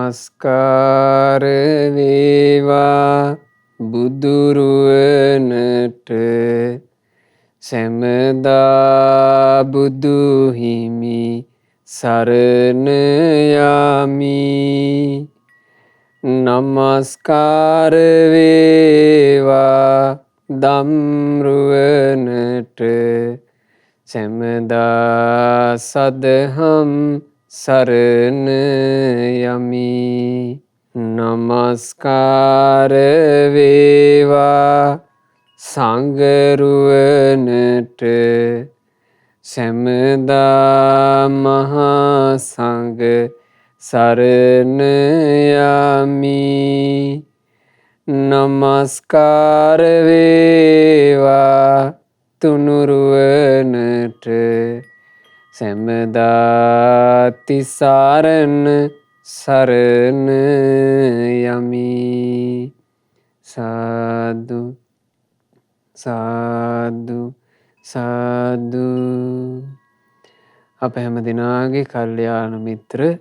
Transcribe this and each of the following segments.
නමස්කාර වේවා බුදුරුවනට සැමදා බුදු හිමි සරණ යමි. නමස්කාර වේවා ධම්රුවනට සැමදා සදහම් සරණ යමි. නමස්කාර වේවා සංඝරුවනට සැමදා මහා සංඝ සරණ යමි. නමස්කාර වේවා තුනුරුවනට සැමදා තිසරණ සරණ යමි. සාදු සාදු සාදු. අප හැම දෙනාගේ කල්යාණ මිත්‍ර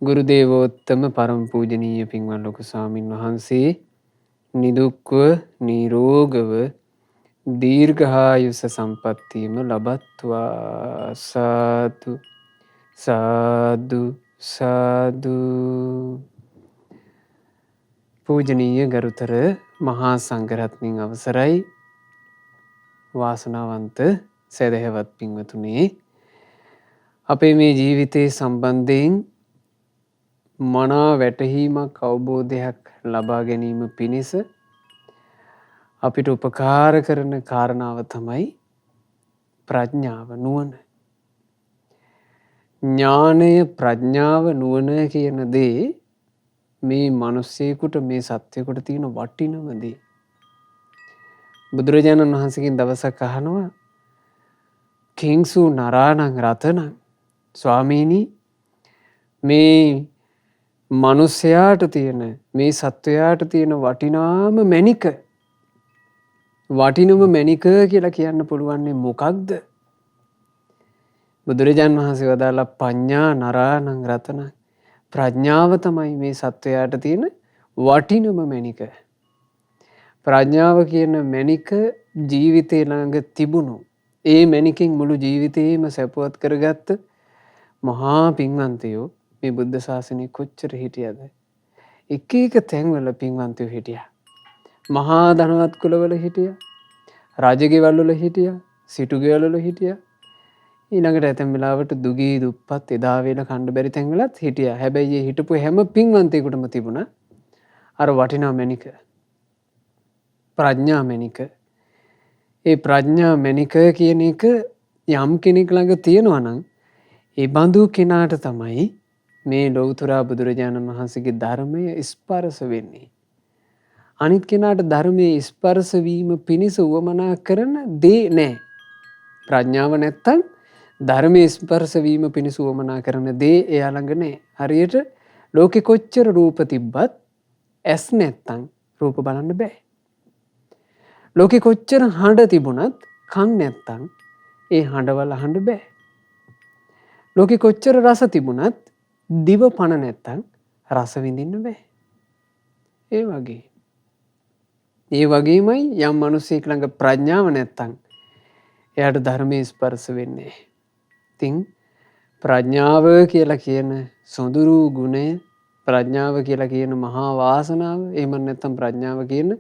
ගුරු දේවෝත්තම පරම පූජනීය පින්වත් ලොකු ස්වාමින් වහන්සේ නිදුක්ව නිරෝගව දීර්ඝායුෂ සම්පත්තියම ලබත්වා. සාදු සාදු සාදු. පූජනීය ගරුතර මහා සංඝරත්නයන් අවසරයි. වාසනාවන්ත සදහැවත් පින්වතුනි, අපේ මේ ජීවිතයේ සම්බන්ධයෙන් මනා වැටහීමක් අවබෝධයක් ලබා ගැනීම පිණිස අපිට උපකාර කරන කාරණාව තමයි ප්‍රඥාව, නුවණ. ඥානය, ප්‍රඥාව, නුවණ කියන දේ මේ මිනිස්සෙකුට, මේ සත්වයකට තියෙන වටිනම දේ. බුදුරජාණන් වහන්සේගෙන් දවසක් අහනවා, කිංසු නරාණං රතනං, ස්වාමීනි, මේ මිනිසයාට තියෙන, මේ සත්වයාට තියෙන වටිනාම මැණික, වටිනම මැණික කියලා කියන්න පුළුවන් මොකක්ද? බුදුරජාණන් වහන්සේ වදාළා, පඤ්ඤා නරාණං රතනං, ප්‍රඥාව තමයි මේ සත්වයාට තියෙන වටිනම මැණික. ප්‍රඥාව කියන මැණික ජීවිතේ ළඟ තිබුණු, ඒ මැණිකෙන් මුළු ජීවිතේම සැපවත් කරගත්ත මහා පින්වන්තයෝ මේ බුද්ධ ශාසනය කොච්චර හිටියද? එක එක තැන්වල පින්වන්තයෝ හිටියා. මහා ධනවත් කුලවල හිටියා, රජගෙවල් වල හිටියා, සිටුගෙවල් වල හිටියා. ඊළඟට ඇතැම් වෙලාවට දුගී දුප්පත් එදා වේල කන්න බැරි තැන්වලත් හිටියා. හැබැයි ඒ හිටපු හැම පින්වන්තයෙකුටම තිබුණා අර වටිනා මැණික, ප්‍රඥා මැණික. ඒ ප්‍රඥා මැණික කියන එක යම් කෙනෙක් ළඟ තියෙනවා නම් ඒ බඳු කෙනාට තමයි මේ ලෞතර බුදුරජාණන් වහන්සේගේ ධර්මය ස්පර්ශ වෙන්නේ. අනිත් කෙනාට ධර්මයේ ස්පර්ශ වීම පිණිස උවමනා කරන දේ නැහැ. ප්‍රඥාව නැත්තම් ධර්මයේ ස්පර්ශ වීම පිණිස උවමනා කරන දේ එයා ළඟ නැහැ. හරියට ලෝකෙ කොච්චර රූප තිබ්බත් ඇස් නැත්තම් රූප බලන්න බෑ. ලෝකෙ කොච්චර හඬ තිබුණත් කන් නැත්තම් ඒ හඬවල් අහන්න බෑ. ලෝකෙ කොච්චර රස තිබුණත් දිව පණ නැත්තම් රස විඳින්න බෑ. ඒ වගේමයි යම් මිනිසෙක් ළඟ ප්‍රඥාව නැත්තම් එයාට ධර්මයේ ස්පර්ශ වෙන්නේ. ඉතින් ප්‍රඥාව කියලා කියන සොඳුරු ගුණය, ප්‍රඥාව කියලා කියන මහා වාසනාව, එහෙම නැත්තම් ප්‍රඥාව කියන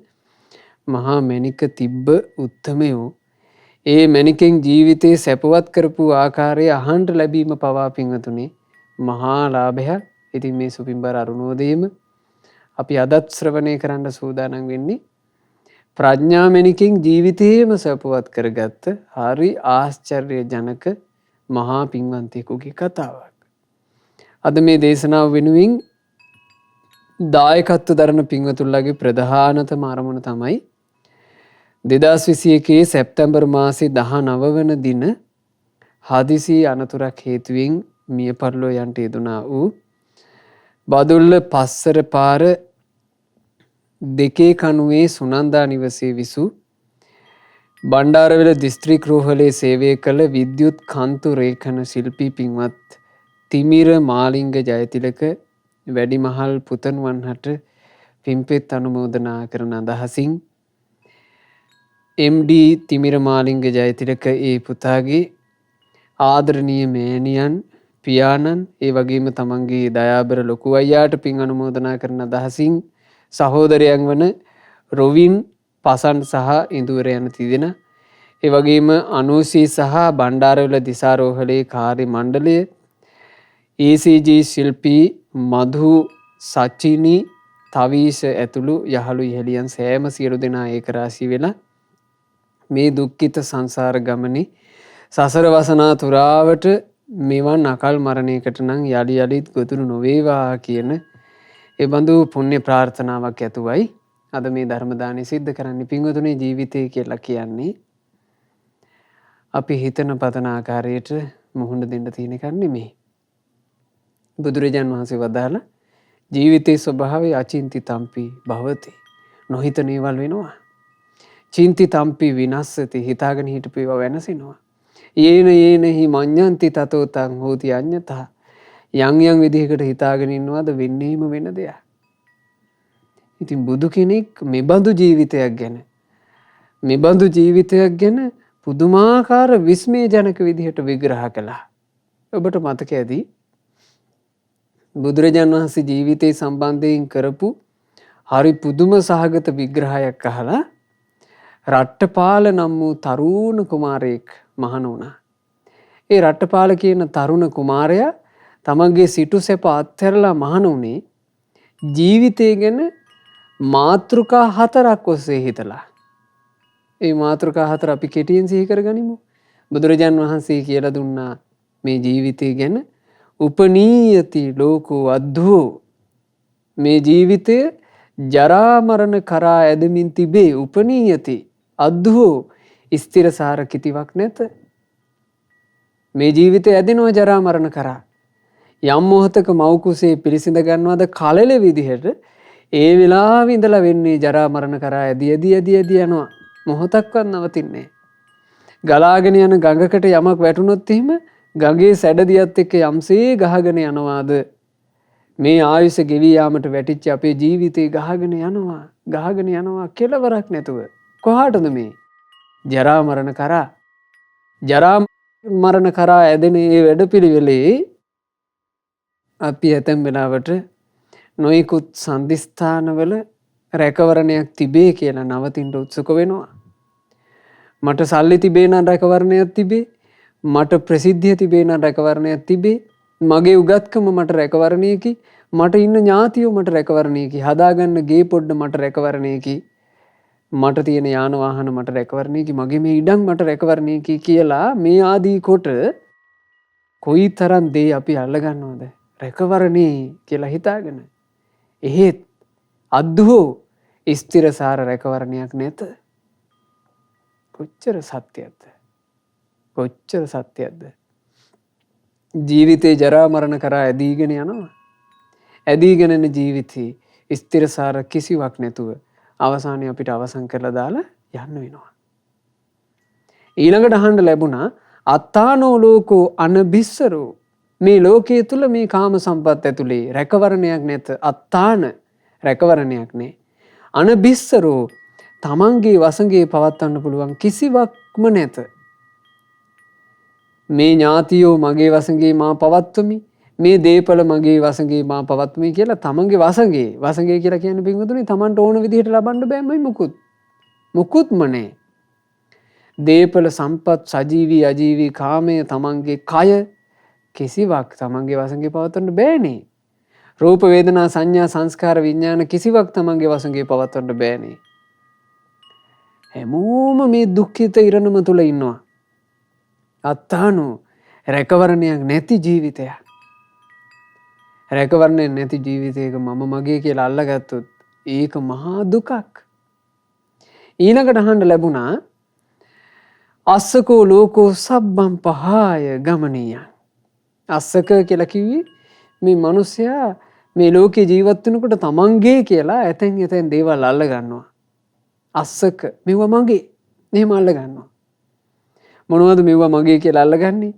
මහා මැණික තිබ්බ උත්තමයෝ ඒ මැණිකෙන් ජීවිතේ සැපවත් කරපු ආකාරය අහන්න ලැබීම පවා පින්වතුනි මහා ලාභයක්. ඉතින් මේ සුපින්බර අරුණෝදයේම අපි අදත් ශ්‍රවණය කරන්න සූදානම් වෙන්නේ ප්‍රඥා මැණිකෙන් ජීවිතේම සැපවත් කරගත්ත හරි ආශ්චර්යජනක මහා පින්වන්තයෙකුගේ කතාවක්. අද මේ දේශනාව වෙනුවෙන් දායකත්ව දරන පින්වතුන්ලාගේ ප්‍රධානතම අරමුණ තමයි 2021 සැප්තැම්බර් මාසේ 19 වන දින හදිසි අනතුරක් හේතුවෙන් මිය පරලෝ යන්ට යෙදුනා වූ බදුල්ල පස්සර පාර 2 කණුවේ සුනන්දා නිවසේ විසූ බණ්ඩාරවිල දිස්ත්‍රික් රෝහලේ සේවය කළ විද්‍යුත් කන්තු රේඛන ශිල්පී පින්වත් තිමිර මාලිංග ජයතිලක වැඩිමහල් පුතණුවන්හට පින්පෙත් අනුමෝදනා කරන අදහසින් MD තිමිරමාලිංග ජයතිලක ඒ පුතාගේ ආදරණීය මෑණියන් පියාණන් ඒ වගේම තමන්ගේ දයාබර ලොකු අයියාට පින් අනුමෝදනා කරන අදහසින් සහෝදරයන් වන රොවින් පසන් සහ ඉඳුවර යන තිදෙනා ඒ වගේම අනූසී සහ බණ්ඩාරවල දිසාරෝහලේ කාර්ය මණ්ඩලය ECG ශිල්පී මධු සචිනි තවීෂ ඇතුළු යහළු ඉහළියන් සෑම සියලු දෙනා ඒකරාශී වෙලා මේ දුක්ඛිත සංසාර ගමනේ සසර වසනා තුරාවට මෙවන් අකල් මරණයකට නම් යලි යලිත් ගොදුරු නොවේවා කියන ඒ බඳු පුණ්‍ය ප්‍රාර්ථනාවක් ඇතුවයි අද මේ ධර්ම දානය සිද්ධ කරන්නේ. පින්වතුනි, ජීවිතය කියලා කියන්නේ අපි හිතන පතන ආකාරයට මුහුණ දෙන්න තියෙන එකක් නෙමෙයි. බුදුරජාන් වහන්සේ වදාළ ජීවිතයේ ස්වභාවය අචින්තිතම්පි භවති. නොහිතන ඒවල් වෙනවා. චින්තිතම්පි විනස්සති. හිතාගෙන හිටපු ඒවා වෙනසෙනවා. යේනහි මඤ්ඤන්ති තතෝ තං හෝති අඤ්ඤතः. යම් යම් විදිහකට හිතාගෙන ඉන්නවද වෙන්නේම වෙන දෙයක්. ඉතින් බුදු කෙනෙක් මෙබඳු ජීවිතයක් ගැන පුදුමාකාර විස්මයජනක විදිහට විග්‍රහ කළා. ඔබට මතක ඇති බුදුරජාණන් වහන්සේ ජීවිතය සම්බන්ධයෙන් කරපු හරි පුදුම සහගත විග්‍රහයක් අහලා රට්ටපාල නම් වූ තරුණ කුමාරයෙක් මහණ වුණා. ඒ රට්ටපාල කියන තරුණ කුමාරයා තමන්ගේ සිටු සැප අත්හැරලා මහණ වුණේ ජීවිතය ගැන මාතෘකා 4ක් ඔස්සේ හිතලා. ඒ මාතෘකා 4 අපි කෙටියෙන් සිහි කරගනිමු. බුදුරජාන් වහන්සේ කියලා දුන්නා මේ ජීවිතය ගැන උපනීයති ලෝකෝ අද්දෝ. මේ ජීවිතය ජරා මරණ කරා ඇදමින් තිබේ. උපනීයති අද්දෝ. ස්ථිරසාර කිතිවක් නැත. මේ ජීවිතය ඇදෙනවා ජරා මරණ කරා. යම් මොහොතක මව් කුසේ පිළිසිඳ ගන්නවද කලල විදිහට ඒ වෙලාවෙ ඉඳලා වෙන්නේ ජරා මරණ කරා ඇදී යනවා. මොහොතක්වත් නවතින්නේ. ගලාගෙන යන ගඟකට යමක් වැටුනොත් එහෙම ගඟේ සැඩදියත් එක්ක යම්සේ ගහගෙන යනවාද මේ ආයුෂ ගෙවී යාමට වැටිච්ච අපේ ජීවිතේ ගහගෙන යනවා කෙලවරක් නැතුව. කොහාටද මේ ජරා මරණ කරා ඇදෙන ඒ වැඩපිළිවෙලේ අපි ඇතැම් වෙලාවට නොයෙකුත් සන්ධිස්ථානවල රැකවරණයක් තිබේ කියලා නවතින්න උත්සුක වෙනවා. මට සල්ලි තිබේ නම් රැකවරණයක් තිබේ. මට ප්‍රසිද්ධිය තිබේ නම් රැකවරණයක් තිබේ. මගේ උගත්කම මට රැකවරණයකි. මට ඉන්න ඥාතියෝ මට රැකවරණයකි. හදාගන්න ගේ පොඩ්ඩ මට රැකවරණයකි. මට තියෙන යාන වාහන මට රැකවරණයකි. මගේ මේ ඉඩම් මට රැකවරණයකි කියලා මේ ආදී කොට කොයිතරම් දේ අපි අල්ලගන්නවද රැකවරණේ කියලා හිතාගෙන. එහෙත් අද්දුහෝ ස්ථිරසාර රැකවරණයක් නැත. කොච්චර සත්‍යයක්ද. ජීවිතේ ජරා මරණ කරා ඇදීගෙන යනවා. ඇදීගෙන යන ජීවිතේ ස්ථිරසාර කිසිවක් නැතුව අවසානයේ අපිට අවසන් කරලා දාලා යන්න වෙනවා. ඊළඟට අහන්න ලැබුණා අත්තානෝ ලෝකෝ අනබිස්සරෝ. මේ ලෝකයේ තුල මේ කාම සම්පත් ඇතුලේ රැකවරණයක් නැත. අත්තාන රැකවරණයක් නැහැ. අනබිස්සරෝ තමන්ගේ වසඟේ පවත්වන්න පුළුවන් කිසිවක්ම නැත. මේ ඥාතියෝ මගේ වසඟේ මා පවත්වමි. මේ දේපල මගේ වසඟේ මා පවත්වමි කියලා තමන්ගේ වසඟේ කියලා කියන්නේ පින්වතුනි තමන්ට ඕන විදිහට ලබන්න බෑමයි මුකුත්ම නැහැ. දේපල සම්පත් සජීවී අජීවී කාමය තමන්ගේ කය කිසිවක් තමන්ගේ වසඟේ පවත්වන්න බෑනේ. රූප වේදනා සංඥා සංස්කාර විඥාන කිසිවක් තමන්ගේ වසඟේ පවත්වන්න බෑනේ. හැමෝම මේ දුක්ඛිත ඉරණම තුල ඉන්නවා. අත්තානෝ රැකවරණයක් නැති ජීවිතයක්. රැකවරණයක් නැති ජීවිතයක මම මගේ කියලා අල්ලගත්තොත් ඒක මහා දුකක්. ඊළඟට අහන්න ලැබුණා අස්සකෝ ලෝකෝ සබ්බම් පහාය ගමනීයං. අස්සක කියලා කිව්වේ මේ මිනිසයා මේ ලෝකේ ජීවත් වෙනකොට තමන්ගේ කියලා ඇතැන් දේවල් අල්ල ගන්නවා. අස්සක මෙව මගේ එහෙම අල්ල ගන්නවා. මොනවද මෙව මගේ කියලා අල්ලගන්නේ?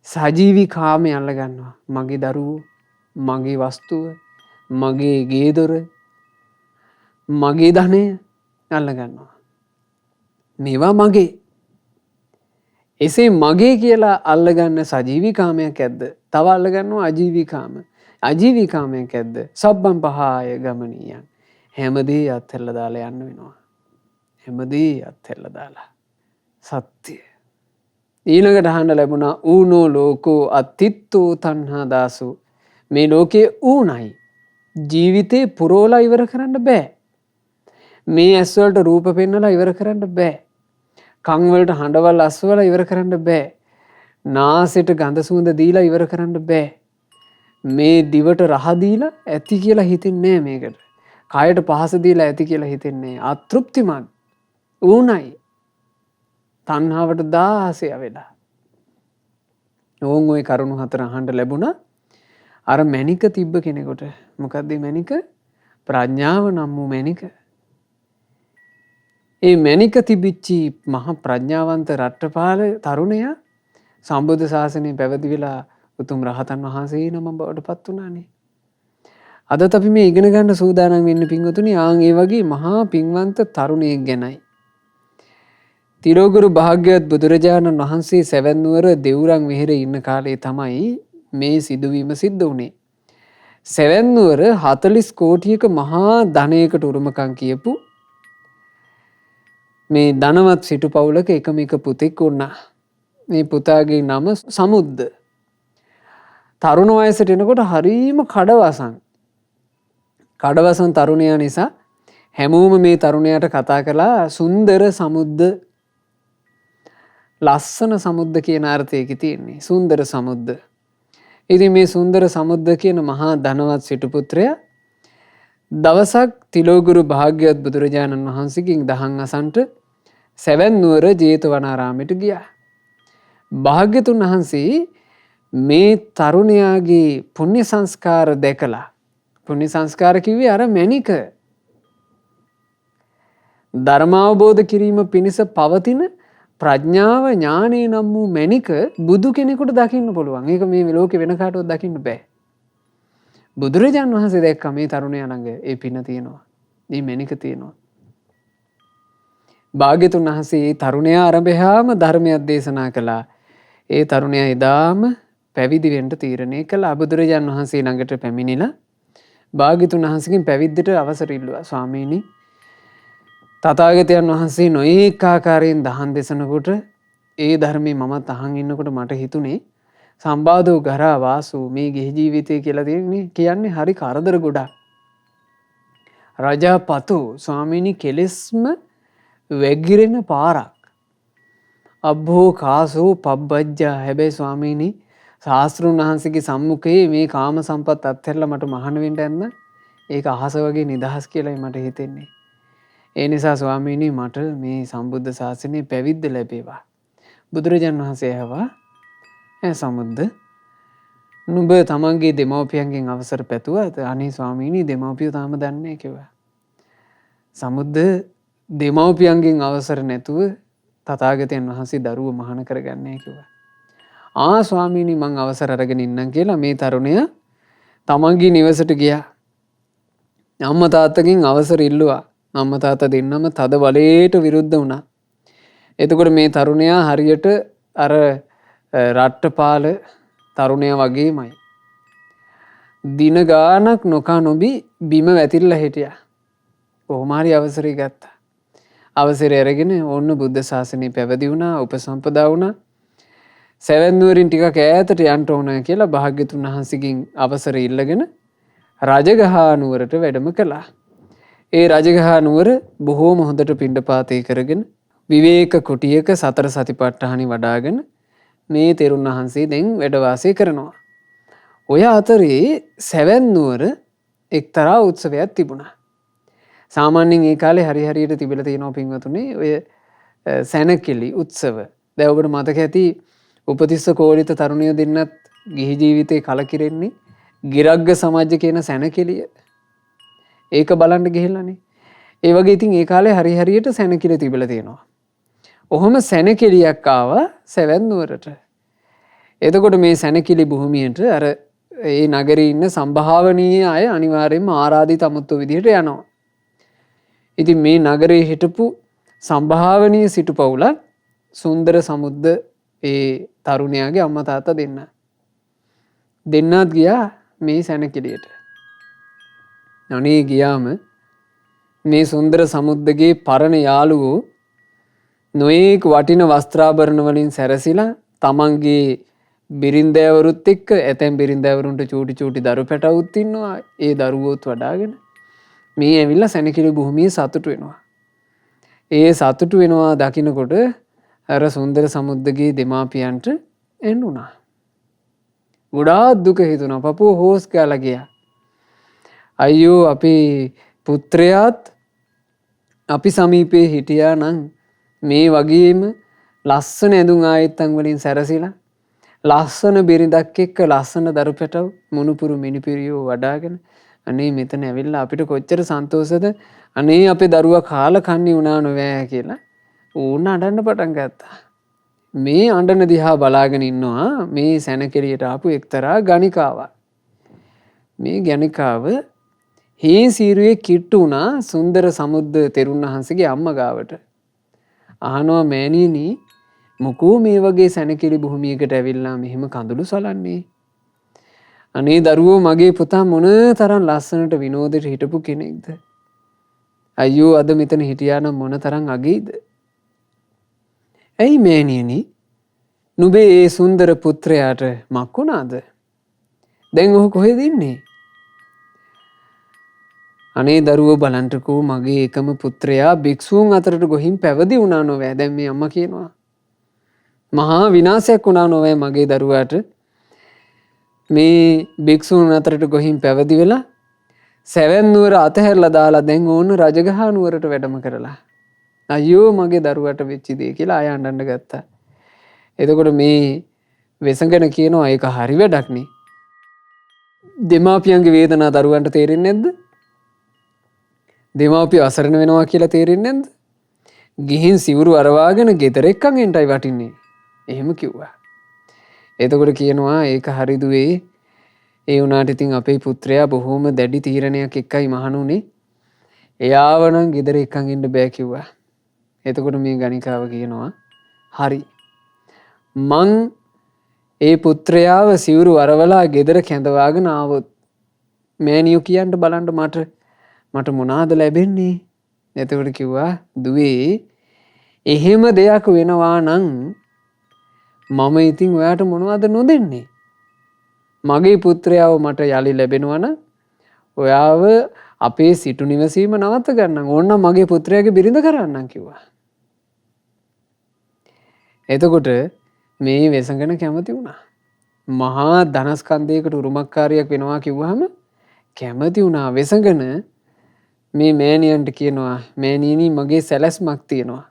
සජීවී කාමයේ අල්ල ගන්නවා. මගේ දරුවෝ, මගේ වස්තුව, මගේ ගේදොර, මගේ ධනය අල්ලගන්නවා. මේවා මගේ. එසේ මගේ කියලා අල්ලගන්න සජීවිකාමයක් ඇද්ද? තව අල්ලගන්නවා අජීවිකාම. අජීවිකාමයක් ඇද්ද? සබ්බම් පහාය ගමනීයන්. හැමදේ අත්හැරලා දාලා යන්න වෙනවා. හැමදේ අත්හැරලා දාලා. සත්‍ය. ඊළඟට අහන්න ලැබුණා ඌනෝ ලෝකෝ අත්තිත්තෝ තණ්හා දාසු. මේ ලෝකයේ ඌණයි. ජීවිතේ පුරෝලා ඉවර කරන්න බෑ. මේ ඇස් වලට රූප පෙන්නලා ඉවර කරන්න බෑ. කන් වලට හඬවල් අස්වලා ඉවර කරන්න බෑ. නාසයට ගඳ සුවඳ දීලා ඉවර කරන්න බෑ. මේ දිවට රහ දීලා ඇති කියලා හිතෙන්නේ නෑ මේකට. කයට පහස දීලා ඇති කියලා හිතෙන්නේ නෑ. අතෘප්තිමත් ඌණයි. තණ්හාවට දාසය වෙලා. ඕන් ওই කරුණු හතර අහන්න ලැබුණා. අර මැනික තිබ්බ කෙනෙකුට. මොකක්ද මේ මැනික? ප්‍රඥාව නම් වූ මැනික. ඒ මැනික තිබිච්චි මහ ප්‍රඥාවන්ත රට්ටපාල තරුණයා සම්බුද්ධ ශාසනය පැවති වෙලා උතුම් රහතන් වහන්සේ නම බවට පත් වුණානේ. අදත් අපි මේ ඉගෙන ගන්න සූදානම් වෙන්න පින්වතුනි ආන් ඒ වගේ මහා පින්වන්ත තරුණයෙක් ගැනයි. තිලෝගුරු භාග්‍යවත් බුදුරජාණන් වහන්සේ සැවැත් නුවර දෙව්රම් වෙහෙරේ ඉන්න කාලේ තමයි මේ සිදුවීම සිද්ධ වුණේ. සැවැත් නුවර 40 කෝටියක මහා ධනයකට උරුමකම් කියපු මේ ධනවත් සිටු පවුලක එකම එක පුතෙක් වුණා. මේ පුතාගේ නම සමුද්ද. තරුණ වයසට එනකොට හරීම කඩවසන්. කඩවසන් තරුණයා නිසා හැමෝම මේ තරුණයාට කතා කළා සුන්දර සමුද්ද. ලස්සන සමුද්ද කියන අර්ථයක තියෙන්නේ. සුන්දර සමුද්ද. ඉතින් මේ සුන්දර සමුද්ද කියන මහා ධනවත් සිටු පුත්‍රයා දවසක් තිලෝගුරු භාග්‍යවත් බුදුරජාණන් වහන්සේගෙන් දහම් අසන්ට සැවැත් නුවර ජේතවනාරාමයට ගියා. භාග්‍යතුන් වහන්සේ මේ තරුණයාගේ පුණ්‍ය සංස්කාර දැකලා පුණ්‍ය සංස්කාර කිව්වේ අර මැනික ධර්මාවබෝධ කිරීම පිණිස පවතින ප්‍රඥාව ඥානේ නම් වූ මැනික බුදු කෙනෙකුට දකින්න පුළුවන්. ඒක මේ ලෝකේ වෙන කාටවත් දකින්න බෑ. බුදුරජාණන් වහන්සේ දැක්ක මේ තරුණයා ළඟ ඒ පින තියෙනවා. මේ මැනික තියෙනවා. භාග්‍යතුන් වහන්සේ ඒ තරුණයා ආරම්භයාම ධර්මයක් දේශනා කළා. ඒ තරුණයා එදාම පැවිදි වෙන්න තීරණය කළා. බුදුරජාණන් වහන්සේ ළඟට පැමිණිලා භාග්‍යතුන් වහන්සේගෙන් පැවිද්දට අවසර ඉල්ලුවා. ස්වාමීනි තථාගතයන් වහන්සේ නොඑක ආකාරයෙන් දහම් දේශනකොට ඒ ධර්මයේ මමත් අහන් ඉන්නකොට මට හිතුනේ සම්බාධෝ ගරා වාසු මේ ගිහි ජීවිතය කියලා කියන්නේ හරි කරදර ගොඩක්. රජාපතු ස්වාමීනි කෙලෙස්ම වැගිරෙන පාරක්. අබ්බෝ කාසෝ පබ්බජ්ජා. හැබැයි ස්වාමීනි ශාස්ත්‍රුන් වහන්සේගේ සම්මුඛයේ මේ කාම සම්පත් අත්හැරලා මට මහාන වෙන්න යන්න ඒක අහස වගේ නිදහස් කියලායි මට හිතෙන්නේ. ඒ නිසා ස්වාමීනි මට මේ සම්බුද්ධ ශාසනයේ පැවිද්ද ලැබේවා. බුදුරජාණන් වහන්සේ ඇහුවා සමුද්ද නුඹ තමන්ගේ දෙමව්පියන්ගෙන් අවසර පැතුවද? අනේ ස්වාමීනි දෙමව්පියෝ තාම දන්නේ නැහැ කිව්වා. සමුද්ද දෙමව්පියන්ගෙන් අවසර නැතුව තථාගතයන් වහන්සේ දරුවෝ මහාන කරගන්නේ කිව්වා. ස්වාමීනි මං අවසර අරගෙන ඉන්නම් කියලා මේ තරුණයා තමන්ගේ නිවසට ගියා. අම්මා තාත්තගෙන් අවසර ඉල්ලුවා. අම්මා තාත්තා දෙන්නම තද බලයට විරුද්ධ වුණා. එතකොට මේ තරුණයා හරියට අර රට්ටපාල තරුණයා වගේමයි. දින ගානක් නොකා නොබී බිම වැතිරලා හිටියා. කොහොම හරි අවසරය ගත්තා. අවසරය අරගෙන ඕන්න බුද්ධ ශාසනය පැවිදි වුණා, උපසම්පදා වුණා. සැවැත් නුවරින් ටිකක් ඈතට යන්න ඕන කියලා භාග්‍යතුන් වහන්සේගෙන් අවසර ඉල්ලගෙන රජගහ නුවරට වැඩම කළා. ඒ රජගහ නුවර බොහෝම හොඳට පිණ්ඩපාතේ කරගෙන විවේක කුටියක සතර සතිපට්ඨානෙ වඩාගෙන මේ තෙරුන් වහන්සේ දැන් වැඩ වාසය කරනවා. ඔය අතරේ සැවැත් නුවර එක්තරා උත්සවයක් තිබුණා. සාමාන්‍යයෙන් ඒ කාලේ හරියට තිබිලා තියෙනවා පින්වතුනි ඔය සැනකෙලි උත්සව. දැන් ඔබට මතක ඇති උපතිස්ස කෝලිත තරුණිය දෙන්නත් ගිහි ජීවිතේ කලකිරෙන්නේ ගිරග්ග සමාජ්‍ය කියන සැනකෙලිය. ඒක බලන්න ගිහිල්ලානේ. ඒ වගේ ඉතින් ඒ කාලේ හරියට සැනකෙලි තිබිලා තියෙනවා. ඔහොම සැනකෙලියක් ආවා සැවැත් නුවරට. එතකොට මේ සැනකෙලි භූමියට අර ඒ නගරේ ඉන්න සම්භාවනීය අය අනිවාර්යයෙන්ම ආරාධිත අමුත්තු විදිහට යනවා. ඉතින් මේ නගරේ හිටපු සම්භාවනීය සිටු පවුලක් සුන්දර සමුද්ද ඒ තරුණයාගේ අම්මා තාත්තා දෙන්නත් ගියා මේ සැනකෙළියට. අනේ ගියාම මේ සුන්දර සමුද්දගේ පරණ යාළුවෝ නොයෙක් වටින වස්ත්‍රාභරණ වලින් සැරසිලා තමන්ගේ බිරින්දෑවරුත් එක්ක ඇතැම් බිරින්දෑවරුන්ට චූටි චූටි දරු පැටවුත් ඉන්නවා. ඒ දරුවෝත් වඩාගෙන මේ ඇවිල්ලා සැනකෙළි භූමියේ සතුටු වෙනවා. ඒ සතුටු වෙනවා දකින්නකොට අර සුන්දර සමුද්දගේ දෙමාපියන්ට එන්නුණා. ගොඩාක් දුක හිතුණා. පපුව හොස් ගාලා ගියා. අයියෝ අපේ පුත්‍රයාත් අපි සමීපේ හිටියා නම් මේ වගේම ලස්සන ඇඳුම් ආයත්තන් වලින් සැරසිලා ලස්සන බිරිඳක් එක්ක ලස්සන දරු පැටව මුණුපුරු මිනිපිරියෝ වඩාගෙන අනේ මෙතන ඇවිල්ලා අපිට කොච්චර සන්තෝෂද අනේ අපේ දරුවා කාලා කන්නේ වුණා නොවෑ කියලා ඌන් අඬන්න පටන් ගත්තා. මේ අඬන දිහා බලාගෙන ඉන්නවා මේ සැනකෙළියට ආපු එක්තරා ගණිකාවක්. මේ ගණිකාව හේ සීරුවේ කිට්ටු වුණා සුන්දර සමුද්ද තෙරුන් වහන්සේගේ අම්මා ගාවට. අහනවා මෑණියනි මොකෝ මේ වගේ සැනකෙළි භූමියකට ඇවිල්ලා මෙහෙම කඳුළු සලන්නේ. අනේ දරුවෝ මගේ පුතා මොන තරම් ලස්සනට විනෝදෙට හිටපු කෙනෙක්ද. අයියෝ අද මෙතන හිටියා නම් මොන තරම් අගේද. ඇයි මෑණියනි නුඹේ ඒ සුන්දර පුත්‍රයාට මක් වුණාද? දැන් ඔහු කොහෙද ඉන්නේ? අනේ දරුවෝ බලන්ටකෝ මගේ එකම පුත්‍රයා භික්ෂූන් අතරට ගොහින් පැවිදි වුණා නොවෑ. දැන් මේ අම්මා කියනවා මහා විනාශයක් වුණා නොවෑ මගේ දරුවාට. මේ භික්ෂූන් අතරට ගොහින් පැවිදි වෙලා සැවැන් නුවර අතහැරලා දාලා දැන් ඕන රජගහ නුවරට වැඩම කරලා. අයියෝ මගේ දරුවාට වෙච්ච දේ කියලා ආය අඬන්න ගත්තා. එතකොට මේ වෙසඟන කියනවා ඒක හරි වැඩක් නේ. දෙමාපියන්ගේ වේදනාව දරුවන්ට තේරෙන්නේ නැද්ද? දෙමාපිය අසරණ වෙනවා කියලා තේරෙන්නේ නැද්ද? ගිහින් සිවුරු අරවාගෙන ගෙදර එක්කන් එන්ටයි වටින්නේ. එහෙම කිව්වා. එතකොට කියනවා ඒක හරි දුවේ. ඒ වුණාට ඉතින් අපේ පුත්‍රයා බොහොම දැඩි තීරණයක් එක්කයි මහණුනේ. එයාව නම් ගෙදර එක්කන් එන්න බෑ කිව්වා. එතකොට මේ ගණිකාව කියනවා හරි. මං ඒ පුත්‍රයාව සිවුරු අරවලා ගෙදර කැඳවාගෙන ආවොත් මෑණියෝ කියන්න බලන්න මට මොනවාද ලැබෙන්නේ? එතකොට කිව්වා දුවේ එහෙම දෙයක් වෙනවා නම් මම ඉතින් ඔයාට මොනවද නොදෙන්නේ? මගේ පුත්‍රයාව මට යලි ලැබෙනවා නම් ඔයාව අපේ සිටු නිවසීම නවත්ත ගන්නම්. ඕනනම් මගේ පුත්‍රයාගේ බිරිඳ කරන්නම් කිව්වා. එතකොට මේ වෙසඟන කැමති වුණා. මහා ධනස්කන්ධයකට උරුමකාරියක් වෙනවා කිව්වහම කැමති වුණා. වෙසඟන මේ මෑණියන්ට කියනවා මෑණියනි මගේ සැලැස්මක් තියෙනවා.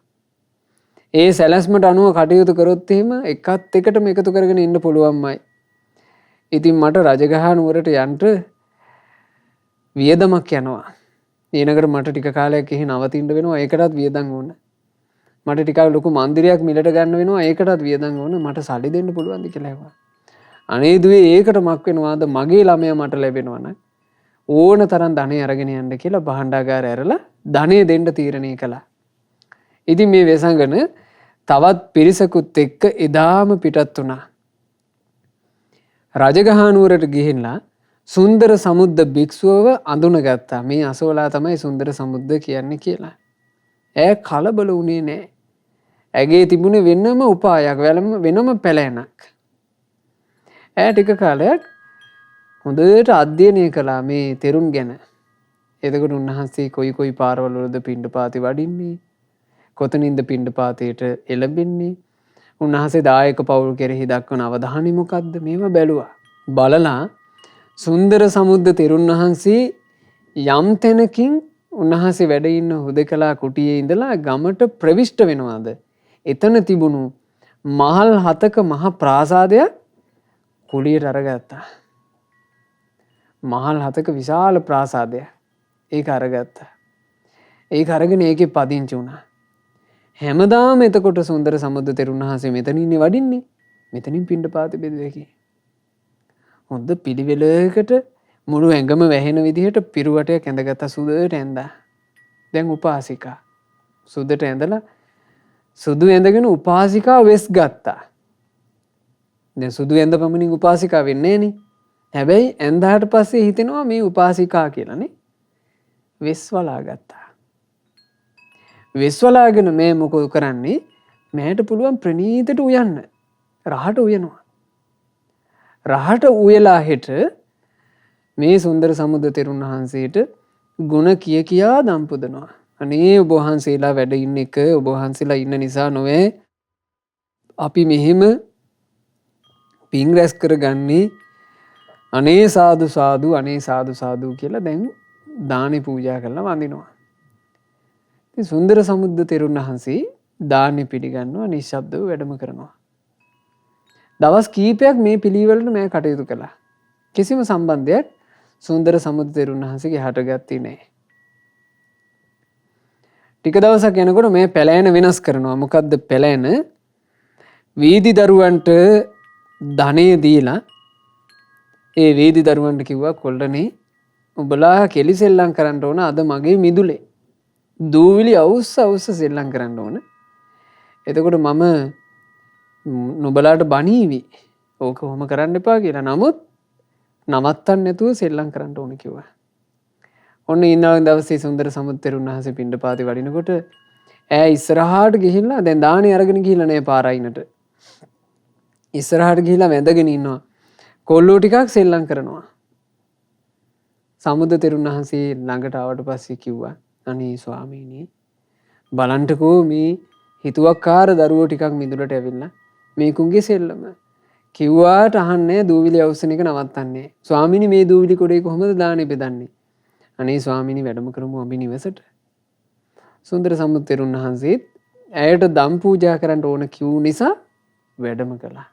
ඒ සැලැස්මට අනුව කටයුතු කරොත් එහෙම එකත් එකටම එකතු කරගෙන ඉන්න පුළුවන්මයි. ඉතින් මට රජගහ නුවරට යන්න වියදමක් යනවා. ඊනකට මට ටික කාලයක් එහෙ නවතින්න වෙනවා. ඒකටත් වියදම් ඕන. මට ටිකක් ලොකු මන්දිරයක් මිලට ගන්න වෙනවා. ඒකටත් වියදම් ඕන. මට සල්ලි දෙන්න පුළුවන්ද කියලා ඇහුවා. අනේ දුවේ ඒකට මක් වෙනවාද? මගේ ළමයා මට ලැබෙනවා නම් ඕන තරම් ධනෙ අරගෙන යන්න කියලා භාණ්ඩාගාරය ඇරලා ධනෙ දෙන්න තීරණය කළා. ඉතින් මේ වෙසඟන තවත් පිරිසකුත් එක්ක එදාම පිටත් වුණා. රජගහ නුවරට ගිහිල්ලා සුන්දර සමුද්ද භික්ෂුවව අඳුනගත්තා. මේ අසෝලා තමයි සුන්දර සමුද්ද කියන්නේ කියලා. ඈ කලබල වුණේ නැහැ. ඇගේ තිබුණේ වෙනම උපායක්, වෙනම පැලෑනක්. ඈ ටික කාලයක් හොඳට අධ්‍යයනය කළා මේ තෙරුන් ගැන. එතකොට උන්වහන්සේ කොයි පාරවල වලද පිණ්ඩපාතේ වඩින්නේ? කොතනින්ද පිණ්ඩපාතයට එළඹෙන්නේ? උන්වහන්සේ දායක පවුල් කෙරෙහි දක්වන අවධානය මොකක්ද? මේව බැලුවා. බලලා සුන්දර සමුද්ද තෙරුන් වහන්සේ යම් තැනකින් උන්වහන්සේ වැඩ ඉන්න හුදකලා කුටියේ ඉඳලා ගමට ප්‍රවිෂ්ඨ වෙනවාද? එතන තිබුණු මහල් 7ක මහ ප්‍රාසාදයක් කුලියට අරගත්තා. මහල් 7ක විශාල ප්‍රාසාදයක්. ඒක අරගත්තා. ඒක අරගෙන ඒකේ පදිංචි වුණා. හැමදාම එතකොට සුන්දර සමුද්ද තෙරුන් වහන්සේ මෙතනින් වඩින්නේ. මෙතනින් පිණ්ඩපාත බෙදුවේ කි. හොඳ පිළිවෙලකට මුළු ඇඟම වැහෙන විදිහට පිරුවටයක් ඇඳගත්ත සුදුට ඇඳා. දැන් උපාසිකා සුදට ඇඳලා සුදු ඇඳගෙන උපාසිකා වෙස් ගත්තා. දැන් සුදු ඇඳ පමණින් උපාසිකා වෙන්නේ නෑනේ. හැබැයි ඇඳාට පස්සේ හිතෙනවා මේ උපාසිකා කියලානේ. වෙස් වලා ගත්තා. වෙස් වලාගෙන මේ මොකද කරන්නේ? මෑට පුළුවන් ප්‍රණීතට උයන්න. රහට උයනවා. රහට උයලා හෙට මේ සුන්දර සමුද්‍ර තෙරුන් වහන්සේට ගුණ කියා දම් පුදනවා. අනේ ඔබ වහන්සේලා වැඩ ඉන්න එක ඔබ වහන්සේලා ඉන්න නිසා නොවේ අපි මෙහෙම පින් රැස් කරගන්නේ. අනේ සාදු සාදු අනේ සාදු සාදු කියලා දැන් දානි පූජා කරලා වඳිනවා. ඉතින් සුන්දර සමුද්‍ර තෙරුන් වහන්සේ දානි පිළිගන්නවා නිශ්ශබ්දව වැඩම කරනවා. දවස් කීපයක් මේ පිළිවෙලට මම කටයුතු කළා. කිසිම සම්බන්ධයක් සුන්දර සමුද්‍ර තෙරුන් වහන්සේගේ හටගත්තේ නැහැ. ටික දවසක් යනකොට මේ පැලෑන වෙනස් කරනවා. මොකද්ද පැලෑන? වීදි දරුවන්ට ධනෙ දීලා ඒ වීදි දරුවන්ට කිව්වා කොල්ලනේ උඹලා කෙලි සෙල්ලම් කරන්න ඕන අද මගේ මිදුලේ. දූවිලි අවුස්ස සෙල්ලම් කරන්න ඕන. එතකොට මම නුඹලාට බණීවි. ඕක කොහොම කරන්න එපා කියලා. නමුත් නවත්තන්න නැතුව සෙල්ලම් කරන්න ඕන කිව්වා. ඔන්න ඊළඟ දවසේ සුන්දර සමුද්‍ර තෙරුන් වහන්සේ පිණ්ඩපාතේ වඩිනකොට ඈ ඉස්සරහාට ගිහිල්ලා දැන් දානේ අරගෙන ගිහිල්ලා නේ පාර අයිනට. ඉස්සරහාට ගිහිල්ලා වැඳගෙන ඉන්නවා. කොල්ලෝ ටිකක් සෙල්ලම් කරනවා. සමුද්‍ර තෙරුන් වහන්සේ ළඟට ආවට පස්සේ කිව්වා අනේ ස්වාමීනි බලන්ටකෝ මේ හිතුවක්කාර දරුවෝ ටිකක් මිදුලට ඇවිල්ලා මේකුන්ගේ සෙල්ලම කිව්වාට අහන්නේ දූවිලි අවසන් එක නවත්තන්නේ. ස්වාමීනි මේ දූවිලි කොටේ කොහොමද දාන්නේ බෙදන්නේ? අනේ ස්වාමීනි වැඩම කරමු අපි නිවසට. සුන්දර සමුද්‍ර තෙරුන් වහන්සේත් ඇයට දම් පූජා කරන්න ඕන කිව් නිසා වැඩම කළා.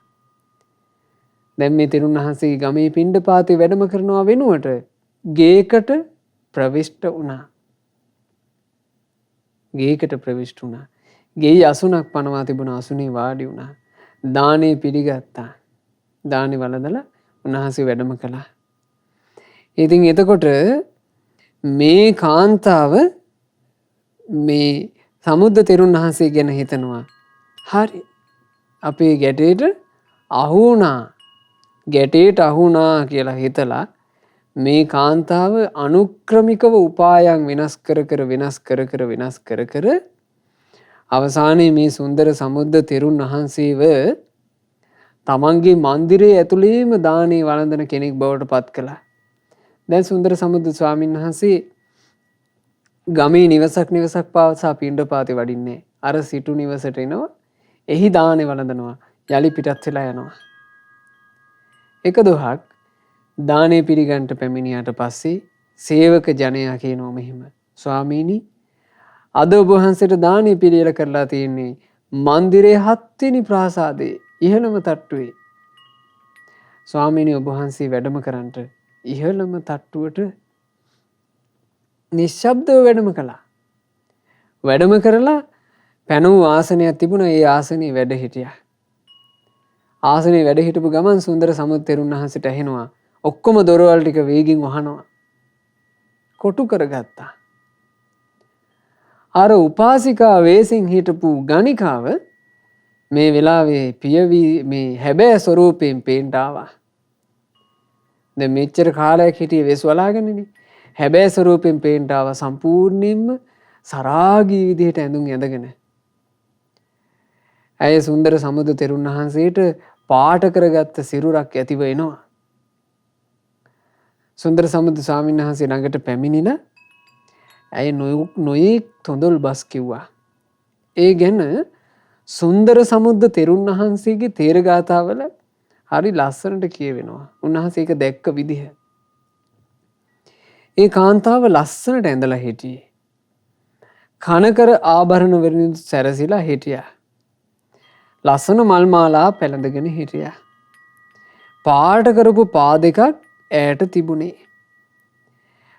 දැන් මේ තෙරුන් වහන්සේගේ ගමේ පිණ්ඩපාතේ වැඩම කරනවා වෙනුවට ගේකට ප්‍රවිෂ්ඨ වුණා. ගේකට ප්‍රවිෂ්ඨ වුණා. ගේ අසුනක් පනවා තිබුණ අසුනේ වාඩි වුණා. දානේ පිළිගත්තා. දානේ වළඳලා උන්වහන්සේ වැඩම කළා. ඉතින් එතකොට මේ කාන්තාව මේ සමුද්‍ර තෙරුන් වහන්සේ ගැන හිතනවා. හරි අපේ ගැටේට අහු වුණා. ගැටේට අහු වුණා කියලා හිතලා මේ කාන්තාව අනුක්‍රමිකව උපායන් වෙනස් කර අවසානයේ මේ සුන්දර සමුද්‍ර තෙරුන් වහන්සේව තමන්ගේ මන්දිරයේ ඇතුළේම දානේ වළඳන කෙනෙක් බවට පත් කළා. දැන් සුන්දර සමුද්‍ර ස්වාමීන් වහන්සේ ගමේ නිවසක් පවසා පිණ්ඩපාතේ වඩින්නේ. අර සිටු නිවසට එනවා. එහි දානේ වළඳනවා. යලි පිටත් වෙලා යනවා. එක දොහක් දානේ පිළිගන්ට පැමිණියාට පස්සේ සේවක ජනයා කියනවා මෙහෙම. ස්වාමීනි අද ඔබ වහන්සේට දානේ පිළියෙල කරලා තියෙන්නේ මන්දිරයේ 7 වෙනි ප්‍රාසාදයේ ඉහළම තට්ටුවේ. ස්වාමීනි ඔබ වහන්සේ වැඩම කරන්ට ඉහළම තට්ටුවට නිශ්ශබ්දව වැඩම කළා. වැඩම කරලා පැනූ ආසනයක් තිබුණා. ඒ ආසනේ වැඩ හිටියා. ආසනේ වැඩ හිටපු ගමන් සුන්දර සමුද්‍ර තෙරුන් වහන්සේට ඇහෙනවා ඔක්කොම දොරවල් ටික වේගින් වහනවා. කොටු කරගත්තා. අර උපාසිකා වේසින් හිටපු ගණිකාව මේ වෙලාවේ පියවි මේ හැබෑ ස්වරූපයෙන් පේන්න ආවා. දැන් මෙච්චර කාලයක් හිටියේ වෙස් වලාගෙනනේ. හැබෑ ස්වරූපයෙන් පේන්න ආවා සම්පූර්ණයෙන්ම සරාගී විදිහට ඇඳුම් ඇඳගෙන. ඇය සුන්දර සමුද්‍ර තෙරුන් වහන්සේට පාට කරගත්ත සිරුරක් ඇතිව එනවා. සුන්දර සමුද්‍ර ස්වාමීන් වහන්සේ ළඟට පැමිණිලා ඇය නොයෙක් තොඳුල් බස් කිව්වා. ඒ ගැන සුන්දර සමුද්‍ර තෙරුන් වහන්සේගේ තේර ගාථාවල හරි ලස්සනට කියවෙනවා. උන්වහන්සේ ඒක දැක්ක විදිහ. ඒ කාන්තාව ලස්සනට ඇඳලා හිටියේ. කනකර ආභරණ වලින් සැරසිලා හිටියා. ලස්සන මල් මාලා පැලඳගෙන හිටියා. පාට කරපු පා දෙකක් ඈට තිබුණේ.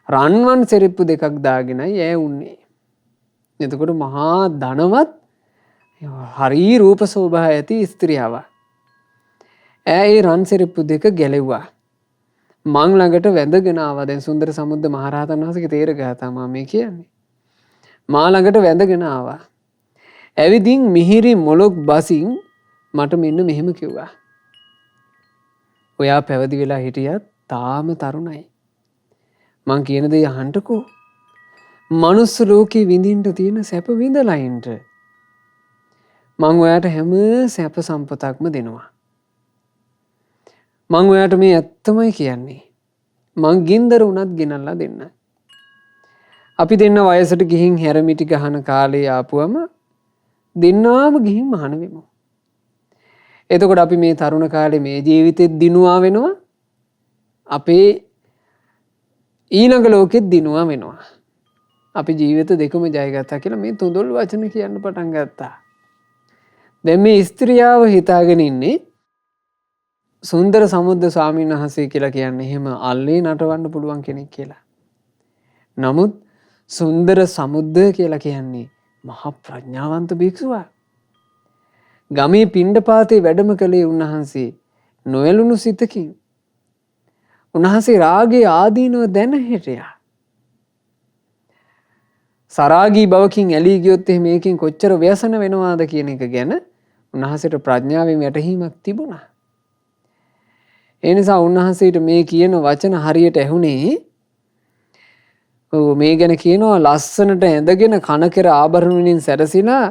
රන්වන් සෙරෙප්පු දෙකක් දාගෙනයි ඈ උන්නේ. එතකොට මහා ධනවත් හරි රූප සෝභා ඇති ස්ත්‍රියව. ඈ ඒ රන් සෙරෙප්පු දෙක ගැලෙව්වා. මං ළඟට වැඳගෙන ආවා. දැන් සුන්දර සමුද්ද මහරහතන් වහන්සේගේ තේර ගාථා මම මේ කියන්නේ. මා ළඟට වැඳගෙන ආවා. ඇවිදින් මිහිරි මොලොක් බසින් මට මෙන්න මෙහෙම කිව්වා. ඔයා පැවිදි වෙලා හිටියත් තාම තරුණයි. මං කියන දේ අහන්නකෝ. මනුස්ස ලෝකේ විඳින්න තියෙන සැප විඳලා ඉන්න. මං ඔයාට හැම සැප සම්පතක්ම දෙනවා. මං ඔයාට මේ ඇත්තමයි කියන්නේ. මං ගින්දර උනත් ගෙනල්ලා දෙන්න. අපි දෙන්න වයසට ගිහින් හැරමිටි ගහන කාලේ ආපුවම දෙන්නාම ගිහින් මහාන වෙමු. එතකොට අපි මේ තරුණ කාලේ මේ ජීවිතෙත් දිනුවා වෙනවා. අපේ ඊළඟ ලෝකෙත් දිනුවා වෙනවා. අපි ජීවිත දෙකම ජයගත්තා කියලා මේ තුඳුල් වචන කියන්න පටන් ගත්තා. දැන් මේ ස්ත්‍රියාව හිතාගෙන ඉන්නේ සුන්දර සමුද්ද ස්වාමීන් වහන්සේ කියලා කියන්නේ එහෙම අල්ලේ නටවන්න පුළුවන් කෙනෙක් කියලා. නමුත් සුන්දර සමුද්ද කියලා කියන්නේ මහා ප්‍රඥාවන්ත භික්ෂුවක්. ගමේ පිණ්ඩපාතේ වැඩම කළේ උන්වහන්සේ නොයලුණු සිතකින්. උන්වහන්සේ රාගයේ ආදීනව දැන හිටියා. සරාගී බවකින් ඇලී ගියොත් එහෙම මේකෙන් කොච්චර ව්‍යසන වෙනවාද කියන එක ගැන උන්වහන්සේට ප්‍රඥාවෙන් වැටහීමක් තිබුණා. ඒ නිසා උන්වහන්සේට මේ කියන වචන හරියට ඇහුනේ. මේ ගැන කියනවා ලස්සනට ඇඳගෙන කන කෙර ආභරණ වලින් සැරසිලා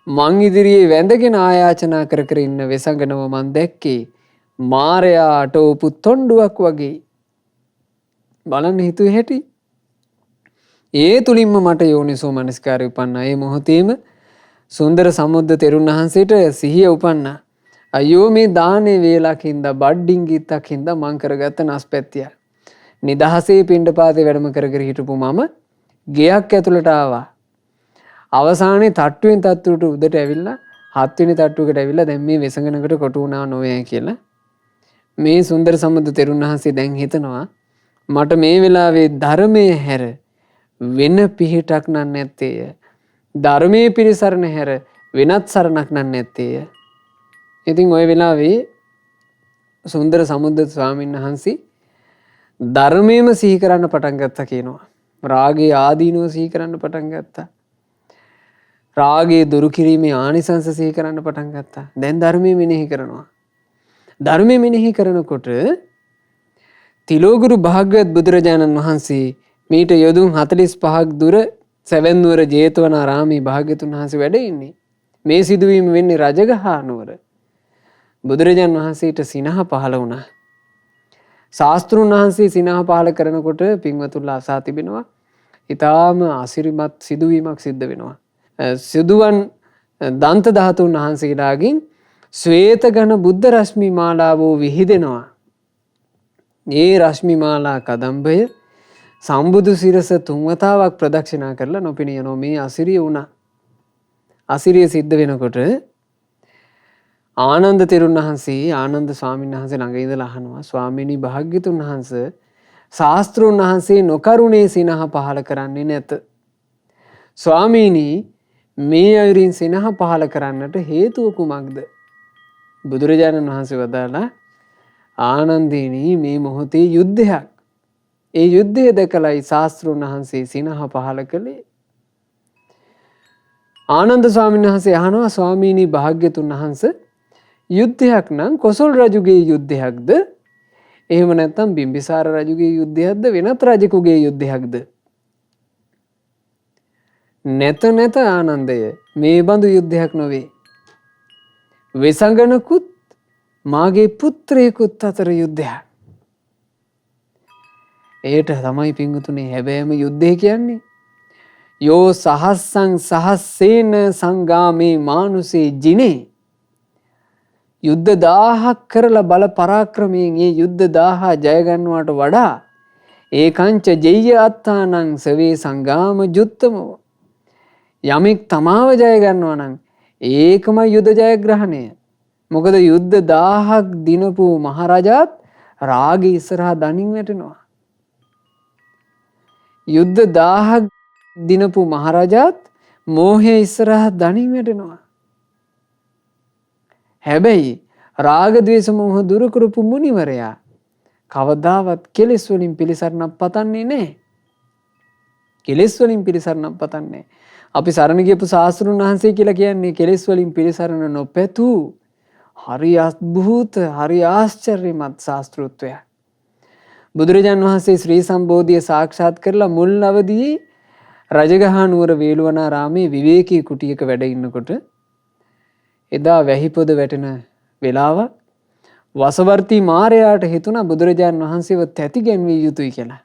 මං ඉදිරියේ වැඳගෙන ආයාචනා කර කර ඉන්න වෙසඟනව මං දැක්කේ මාරයාට උපු තොණ්ඩුවක් වගේ. බලන්න හිතුවේ හැටි. ඒ තුලින්ම මට යෝනිසෝ මනස්කාරය උපන්නා. ඒ මොහොතේම සුන්දර සමුද්ද තෙරුන් වහන්සේට සිහිය උපන්නා. අයියෝ මේ දානේ වේලකින්ද බඩ්ඩින්ගිත්තකින්ද මං කරගත්ත නස්පැත්තිය. නිදහසේ පිණ්ඩපාතේ වැඩම කර කර හිටපු මම ගෙයක් ඇතුළට ආවා. අවසානයේ තට්ටුවෙන් තට්ටුවට උඩට ඇවිල්ලා 7 වෙනි තට්ටුවකට ඇවිල්ලා දැන් මේ වෙසඟනකට කොටු වුණා නොවේ කියලා. මේ සුන්දර සමුද්ද තෙරුන් වහන්සේ දැන් හිතනවා මට මේ වෙලාවේ ධර්මයේ හැර වෙන පිහිටක් නන් නැත්තේය. ධර්මයේ පිරිසරණ හැර වෙනත් සරණක් නන් නැත්තේය. ඉතින් ওই වෙලාවේ සුන්දර සමුද්ද ස්වාමීන් වහන්සේ ධර්මයේම සිහි කරන්න පටන් ගත්තා කියනවා. රාගයේ ආදීනව සිහි කරන්න පටන් ගත්තා. රාගයේ දුරු කිරීමේ ආනිසංස සිහි කරන්න පටන් ගත්තා. දැන් ධර්මයේ මෙනෙහි කරනවා. ධර්මයේ මෙනෙහි කරනකොට තිලෝගුරු භාග්‍යවත් බුදුරජාණන් වහන්සේ මීට යොදුන් 45ක් දුර සෙවන්නුවර ජේතවනාරාමේ භාග්‍යතුන් වහන්සේ වැඩ ඉන්නේ. මේ සිදුවීම වෙන්නේ රජගහ නුවර. බුදුරජාණන් වහන්සේට සිනහ පහළ වුණා. ශාස්ත්‍රුන් වහන්සේ සිනහ පහළ කරනකොට පින්වතුන්ලා අසා තිබෙනවා ඊටාම අසිරිමත් සිදුවීමක් සිද්ධ වෙනවා. සිදුවන් දන්ත ධාතුන් වහන්සේලාගෙන් ශ්වේත ඝන බුද්ධ රශ්මි මාලාවෝ විහිදෙනවා. ඒ රශ්මි මාලා කදම්බය සම්බුදු සිරස 3 වතාවක් ප්‍රදක්ෂිනා කරලා නොපෙනියනෝ මේ අසිරිය වුණා. අසිරිය සිද්ධ වෙනකොට ආනන්ද තෙරුන් වහන්සේ ආනන්ද ස්වාමීන් වහන්සේ ළඟ ඉඳලා අහනවා ස්වාමීනි භාග්‍යතුන් වහන්සේ ශාස්ත්‍රුන් වහන්සේ නොකරුණේ සිනහ පහල කරන්නේ නැත. ස්වාමීනි මේ අයුරින් සිනහ පහල කරන්නට හේතුව කුමක්ද? බුදුරජාණන් වහන්සේ වදාලා ආනන්දේනි මේ මොහොතේ යුද්ධයක්. ඒ යුද්ධය දැකලායි ශාස්ත්‍රුන් වහන්සේ සිනහ පහල කළේ. ආනන්ද ස්වාමීන් වහන්සේ අහනවා ස්වාමීනි භාග්‍යතුන් වහන්සේ යුද්ධයක් නම් කොසල් රජුගේ යුද්ධයක්ද? එහෙම නැත්නම් බිම්බිසාර රජුගේ යුද්ධයක්ද වෙනත් රජෙකුගේ යුද්ධයක්ද? නැත ආනන්දය මේ බඳු යුද්ධයක් නොවේ. වෙසඟනකුත් මාගේ පුත්‍රයෙකුත් අතර යුද්ධයක්. ඒට තමයි පිංගුතුනේ හැබෑම යුද්ධය කියන්නේ. යෝ සහස්සං සහස්සේන සංගාමේ මානුසේ ජිනේ. යුද්ධ 1000ක් කරලා බල පරාක්‍රමයෙන් මේ යුද්ධ 1000 ජය ගන්නවට වඩා ඒකංච ජෙය්‍ය අත්තානං සවේ සංගාම ජුත්තමෝ. යමෙක් තමාව ජය ගන්නවා නම් ඒකම යුද්ධ ජයග්‍රහණය. මොකද යුද්ධ 1000ක් දිනපු මහරජාත් රාගී ඉස්සරහා දණින් වැටෙනවා. යුද්ධ 1000ක් දිනපු මහරජාත් මෝහය ඉස්සරහා දණින් වැටෙනවා. හැබැයි රාග ද්වේෂ මෝහ දුරු කරපු මුනිවරයා කවදාවත් කෙලෙස් වලින් පිළිසරණක් පතන්නේ නැහැ. කෙලෙස් වලින් පිළිසරණක් පතන්නේ. අපි සරණ ගියපු ශාස්ත්‍රුන් වහන්සේ කියලා කියන්නේ කෙලෙස් වලින් පිළිසරණ නොපැතු හරි අద్භූත හරි ආශ්චර්යමත් ශාස්ත්‍රූත්වය. බුදුරජාන් වහන්සේ ශ්‍රී සම්බෝධිය සාක්ෂාත් කරලා මුල් අවදියේ රජගහ නුවර වේළුවනාරාමේ විවේකී කුටියක වැඩ ඉන්නකොට එදා වැහිපොද වැටෙන වෙලාව වසවර්ති මාරයාට හිතුණා බුදුරජාන් වහන්සේව තැති ගැන්විය යුතුයි කියලා.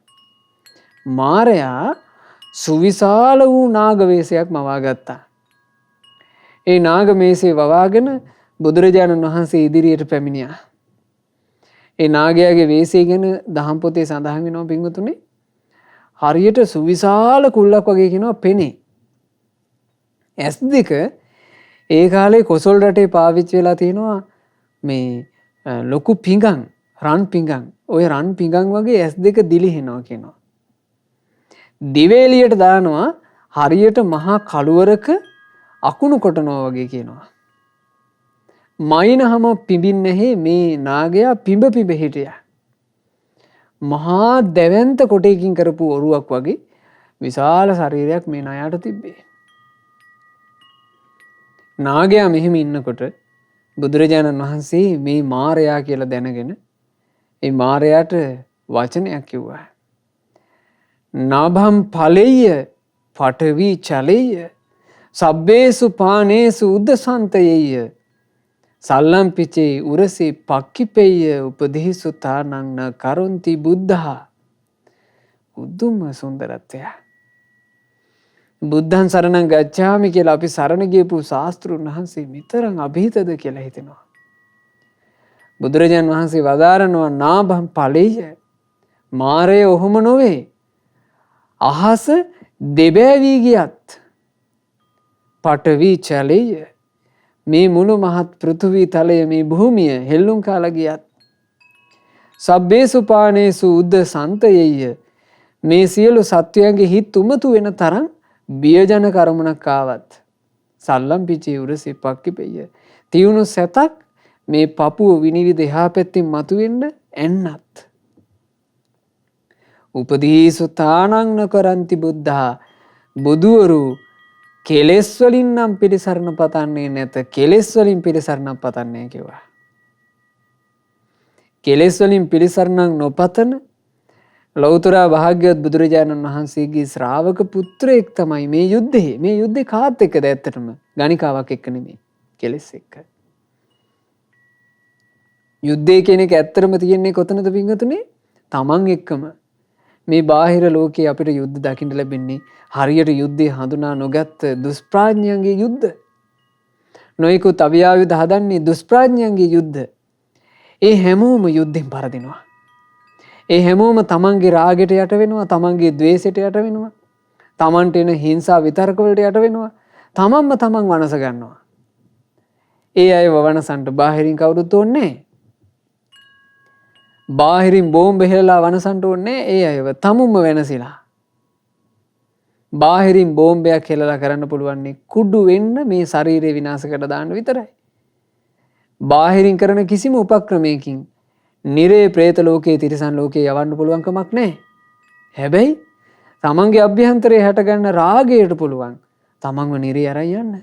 මාරයා සුවිශාල වූ නාගවේශයක් මවා ගත්තා. ඒ නාගමේෂේ වවාගෙන බුදුරජාණන් වහන්සේ ඉදිරියට පැමිණියා. ඒ නාගයාගේ වේශය ගැන දහම් පොතේ සඳහන් වෙනවා පින්වතුනි. හරියට සුවිශාල කුල්ලක් වගේ කියනවා පෙනේ. ඇස් දෙක ඒ කාලේ කොසල් රටේ පාවිච්චි වෙලා තියෙනවා මේ ලොකු පිඟන් රන් පිඟන්. ওই රන් පිඟන් වගේ ඇස් දෙක දිලිහෙනවා කියනවා. දිවේලියට දානවා හරියට මහා කළුවරක අකුණු කොටනවා වගේ කියනවා. මයින්හම පිඹින්නේ මේ නාගයා පිඹ පිඹ හිටියා. මහා දැවැන්ත කොටයකින් කරපු ඔරුවක් වගේ විශාල ශරීරයක් මේ නායාට තිබ්බේ. නාගයා මෙහෙම ඉන්නකොට බුදුරජාණන් වහන්සේ මේ මාරයා කියලා දැනගෙන ඒ මාරයාට වචනයක් කිව්වා. නාභම් ඵලෙය්‍ය පඨවි චලෙය්‍ය සබ්බේසු පානේසු උද්දසන්තයෙය්‍ය සල්ලම් පිචේ උරසේ පක්කිපෙය්‍ය උපදේසු තානං කරොන්ති බුද්ධා. උදුම සුන්දරත්වය. බුද්ධං සරණං ගච්ඡාමි කියලා අපි සරණ ගියපු ශාස්ත්‍රුන් වහන්සේ මෙතරම් අභීතද කියලා හිතෙනවා. බුදුරජාන් වහන්සේ වදාරනවා නාභම් ඵලෙය්‍ය මාරය ඔහොම නොවේ. අහස දෙබෑවී ගියත් පඨවි චලෙය්‍ය මේ මුළු මහත් පෘථිවි තලය මේ භූමිය හෙල්ලුම් කාලා ගියත් සබ්බේසු පානේසු උද්දසන්තයෙය්‍ය මේ සියලු සත්වයන්ගේ හිත් උමතු වෙන තරම් බියජන කර්මණක් ආවත් සල්ලම් පිචේ උරසේ පක්කිපෙය්‍ය තියුණු සැතක් මේ පපුව විනිවිද එහා පැත්තෙන් මතුවෙන්න එන්නත් උපදීසු තානං කරන්ති බුද්ධා බුදුවරු කෙලෙස් වලින් නම් පිළිසරණ පතන්නේ නැත. කෙලෙස් වලින් පිළිසරණක් පතන්නේ කිව්වා. කෙලෙස් වලින් පිළිසරණක් නොපතන ලෞතර භාග්‍යවත් බුදුරජාණන් වහන්සේගේ ශ්‍රාවක පුත්‍රයෙක් තමයි මේ යුද්ධේ. මේ යුද්ධේ කාත් එක්කද ඇත්තටම? ගණිකාවක් එක්ක නෙමෙයි. කෙලෙස් එක්ක. යුද්ධේ කියන එක ඇත්තටම තියෙන්නේ කොතනද පින්වතුනි? තමන් එක්කම. මේ බාහිර ලෝකයේ අපිට යුද්ධ දකින්න ලැබෙන්නේ හරියට යුද්ධය හඳුනා නොගත් දුෂ්ප්‍රඥයන්ගේ යුද්ධ. නොයෙකුත් අවියායුධ හදන්නේ දුෂ්ප්‍රඥයන්ගේ යුද්ධ. ඒ හැමෝම යුද්ධෙන් පරදිනවා. ඒ හැමෝම තමන්ගේ රාගයට යට වෙනවා, තමන්ගේ ද්වේෂයට යට වෙනවා, තමන්ට එන හිංසා විතර්ක වලට යට වෙනවා, තමන්ම තමන් වනස ගන්නවා. ඒ අයව වනසන්ට බාහිරින් කවුරුත් ඕනේ නැහැ. බාහිරින් බෝම්බ හෙලලා වනසන්ට ඕනේ ඒ අයව තමුම්ම වෙනසිලා. බාහිරින් බෝම්බයක් හෙලලා කරන්න පුළුවන් කුඩු වෙන්න මේ ශරීරය විනාශ කර දාන්න විතරයි. බාහිරින් කරන කිසිම උපක්‍රමයකින් නිරේ പ്രേත ලෝකයේ තිරිසන් ලෝකයේ යවන්න පුළුවන් කමක් නැහැ. හැබැයි තමන්ගේ අභ්‍යන්තරයේ හැටගන්න රාගයට පුළුවන් තමන්ව නිරේ අරන් යන්න.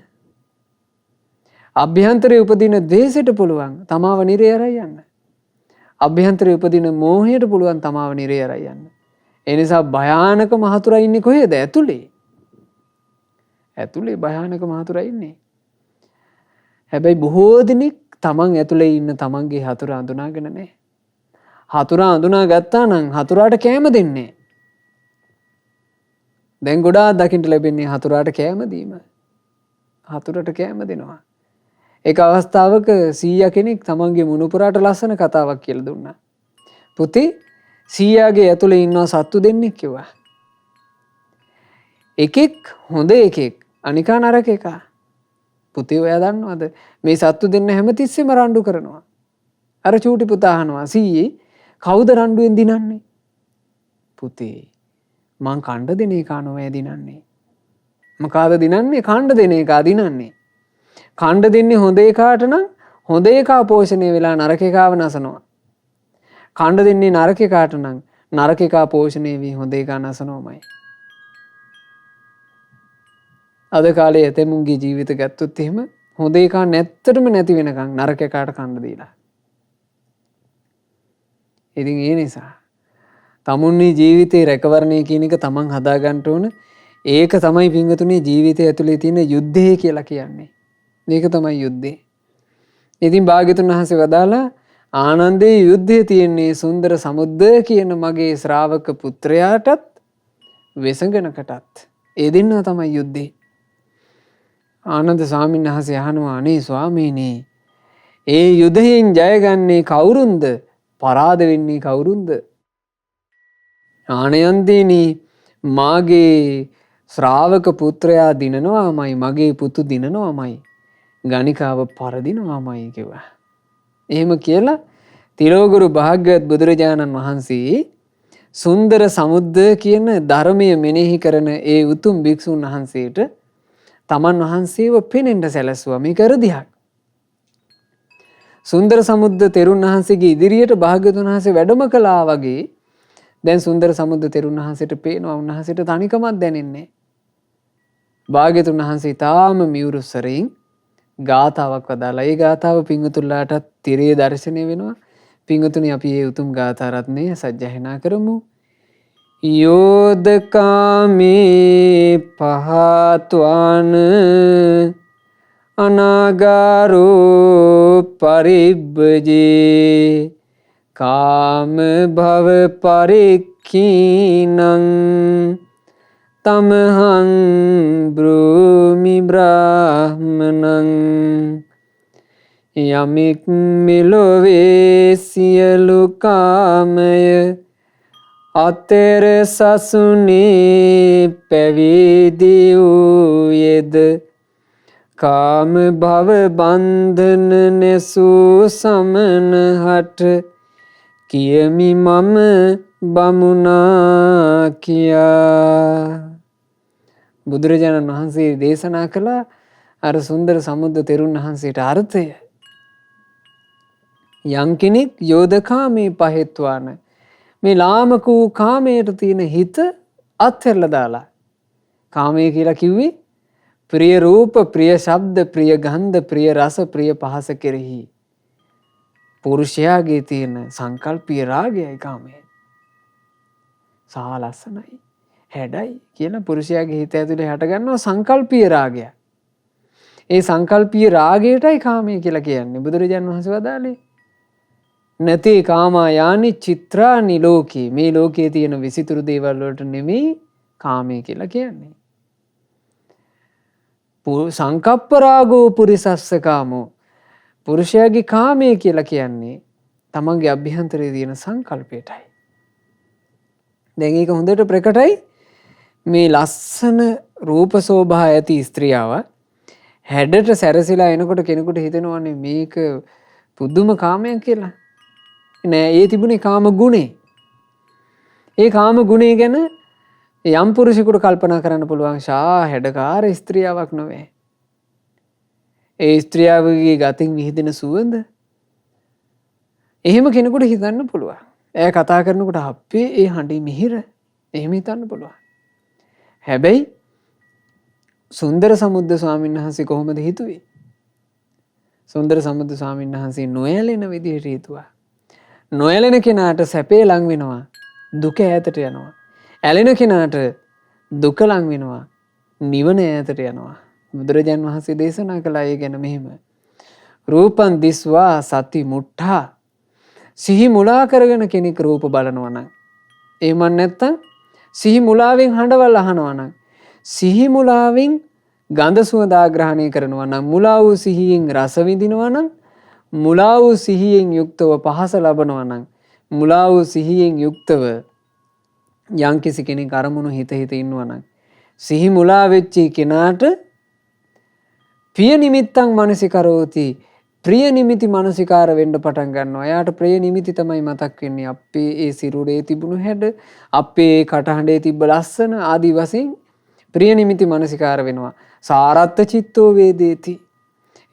අභ්‍යන්තරයේ උපදින ද්වේෂයට පුළුවන් තමාව නිරේ අරන් යන්න. අභ්‍යන්තරයේ උපදින මෝහයට පුළුවන් තමාව නිරේ අරන් යන්න. ඒ නිසා භයානක මහතුරා ඉන්නේ කොහෙද? ඇතුලේ. ඇතුලේ භයානක මහතුරා ඉන්නේ. හැබැයි බොහෝ දිනෙක තමන් ඇතුලේ ඉන්න තමන්ගේ හතුරා අඳුනාගෙන නැහැ. හතුරා අඳුනා ගත්තා නම් හතුරාට කෑම දෙන්නේ. දැන් ගොඩාක් දකින්න ලැබෙන්නේ හතුරාට කෑම දීම. හතුරට කෑම දෙනවා. එක අවස්ථාවක සීයා කෙනෙක් තමන්ගේ මුණුපුරාට ලස්සන කතාවක් කියලා දුන්නා. පුතේ සීයාගේ ඇතුලේ ඉන්නවා සත්තු දෙන්නෙක් කිව්වා. එකෙක් හොඳ එකෙක් අනිකා නරක එකා. පුතේ ඔයා දන්නවද මේ සත්තු දෙන්න හැමතිස්සෙම රණ්ඩු කරනවා. අර චූටි පුතා අහනවා සීයේ කවුද රණ්ඩුවෙන් දිනන්නේ? පුතේ මං කණ්ඩ දෙන එක නොවේ දිනන්නේ. මොකಾದ දිනන්නේ? කණ්ඩ දෙන එක දිනන්නේ. කණ්ඩ දෙන්නේ හොඳ එකාට නම් හොඳ එකා පෝෂණය වෙලා නරක එකාව නසනවා. කණ්ඩ දෙන්නේ නරක එකාට නම් නරක එකා පෝෂණය වී හොඳ එකා නසනෝමයි. අද කාලේ ඇතැමුන්ගේ ජීවිත ගත්තොත් එහෙම හොඳ එකා නැත්තටම නැති වෙනකන් නරක එකාට කණ්ඩ දීලා. ඉතින් ඒ නිසා තමුන්ගේ ජීවිතේ රැකවරණය කියන එක තමන් හදාගන්න ඕන. ඒක තමයි පින්වතුනි ජීවිතය ඇතුලේ තියෙන යුද්ධය කියලා කියන්නේ. මේක තමයි යුද්ධය. ඉතින් භාග්‍යතුන් වහන්සේ වදාලා ආනන්දේ යුද්ධය තියෙන්නේ සුන්දර සමුද්දය කියන මගේ ශ්‍රාවක පුත්‍රයාටත් වෙසඟනකටත්. ඒ දෙන්නා තමයි යුද්ධේ. ආනන්ද ස්වාමීන් වහන්සේ අහනවා අනේ ස්වාමීනි ඒ යුද්ධයෙන් ජයගන්නේ කවුරුන්ද? පරාද වෙන්නේ කවුරුන්ද? ආනයන්දීනි මාගේ ශ්‍රාවක පුත්‍රයා දිනනවාමයි මගේ පුතු දිනනවාමයි ගණිකාව පරදිනවාමයි කිව්වා. එහෙම කියලා තිලෝගුරු භාග්‍යවත් බුදුරජාණන් වහන්සේ සුන්දර සමුද්දය කියන ධර්මය මෙනෙහි කරන ඒ උතුම් භික්ෂුන් වහන්සේට තමන් වහන්සේව පෙනෙන්න සැලැස්සුවා. මේක අරදියක්. සුන්දර සමුද්ද තෙරුන් වහන්සේගේ ඉදිරියට භාග්‍යවතුන් වහන්සේ වැඩම කළා වගේ දැන් සුන්දර සමුද්ද තෙරුන් වහන්සේට පේනවා. උන්වහන්සේට තනිකමක් දැනෙන්නේ. භාග්‍යවතුන් වහන්සේ තාම මියුරු සරෙන් ගාථාවක් වදාලා. ඒ ගාථාව පිංගුතුල්ලාටත් තිරේ දර්ශනය වෙනවා. පිංගුතුනි අපි මේ උතුම් ගාථා රත්නය සජ්ජායනා කරමු. යෝදකාමේ පහත්වාන අනාගාරෝ පරිබ්බජේ කාම භව පරික්ඛීනං තමහං බ්‍රූමි බ්‍රාහ්මනං යමික් මෙලොවේ සියලු කාමය අතර සසුනේ පැවිදි වූයේද කාම භව බන්ධන නැසූ සමනහට කියමි මම බමුණා කියා. බුදුරජාණන් වහන්සේ දේශනා කළ අර සුන්දර සමුද්ද තෙරුන් වහන්සේට අර්ථය. යම් කෙනෙක් යෝධකාමේ පහෙත්වාන මේ ලාමක වූ කාමයට තියෙන හිත අත්හැරලා දාලා. කාමය කියලා කිව්වේ ප්‍රිය රූප, ප්‍රිය ශබ්ද, ප්‍රිය ගන්ධ, ප්‍රිය රස, ප්‍රිය පහස කෙරෙහි පුරුෂයාගේ තියෙන සංකල්පීය රාගයයි කාමය. සාලස්සනයි, හැඩයි කියන පුරුෂයාගේ හිත ඇතුලේ හටගන්නවා සංකල්පීය රාගය. ඒ සංකල්පීය රාගයටයි කාමය කියලා කියන්නේ. බුදුරජාණන් වහන්සේ වදාළේ නැතේ කාමා යානි චිත්‍රානි ලෝකේ. මේ ලෝකයේ තියෙන විසිතුරු දේවල් වලට නෙමෙයි කාමය කියලා කියන්නේ. සංකප්ප රාගෝ පුරිසස්ස කාමෝ. පුරුෂයාගේ කාමය කියලා කියන්නේ තමන්ගේ අභ්‍යන්තරයේ තියෙන සංකල්පයටයි. දැන් ඒක හොඳට ප්‍රකටයි. මේ ලස්සන රූප සෝභා ඇති ස්ත්‍රියව හැඩට සැරසිලා එනකොට කෙනෙකුට හිතෙනවනේ මේක පුදුම කාමයක් කියලා. නෑ, ඒ තිබුණේ කාම ගුණේ. ඒ කාම ගුණේ ගැන යම් පුරුෂයෙකුට කල්පනා කරන්න පුළුවන් ශා හැඩකාර ස්ත්‍රියාවක් නොවේ. ඒ ස්ත්‍රියාවගේ ගතින් විහිදෙන සුවඳ එහෙම කෙනෙකුට හිතන්න පුළුවන්. එයා කතා කරනකොට අපේ ඒ හඬි මිහිර එහෙම හිතන්න පුළුවන්. හැබැයි සුන්දර සමුද්ද ස්වාමීන් වහන්සේ කොහොමද හිතුවේ? සුන්දර සමුද්ද ස්වාමීන් වහන්සේ නොයැලෙන විදිහට හිතුවා. නොයැලෙන කෙනාට සැපේ ලං වෙනවා, දුක ඈතට යනවා. ඇලෙන කෙනාට දුක ලං වෙනවා, නිවන ඈතට යනවා. බුදුරජාන් වහන්සේ දේශනා කළා ඒ ගැන මෙහෙම. රූපං දිස්වා සති මුට්ඨා. සිහි මුලා කරගෙන කෙනෙක් රූප බලනවා නම්, එහෙම නැත්නම් සිහි මුලාවෙන් හඬවල් අහනවා නම්, සිහි මුලාවෙන් ගඳ සුවඳ ආග්‍රහණය කරනවා නම්, මුලා වූ සිහියෙන් රස විඳිනවා නම්, මුලා වූ සිහියෙන් යුක්තව පහස ලබනවා නම්, මුලා වූ සිහියෙන් යුක්තව යම්කිසි කෙනෙක් අරමුණු හිත හිත ඉන්නවා නම්, සිහි මුලා වෙච්ච කෙනාට ප්‍රිය නිමිත්තං මනසිකරෝති. ප්‍රිය නිමිති මනසිකාර වෙන්න පටන් ගන්නවා. එයාට ප්‍රිය නිමිති තමයි මතක් වෙන්නේ. අපේ ඒ සිරුරේ තිබුණු හැඩ, අපේ කටහඬේ තිබ්බ ලස්සන ආදී වශයෙන් ප්‍රිය නිමිති මනසිකාර වෙනවා. සාරත්ත චිත්තෝ වේදේති.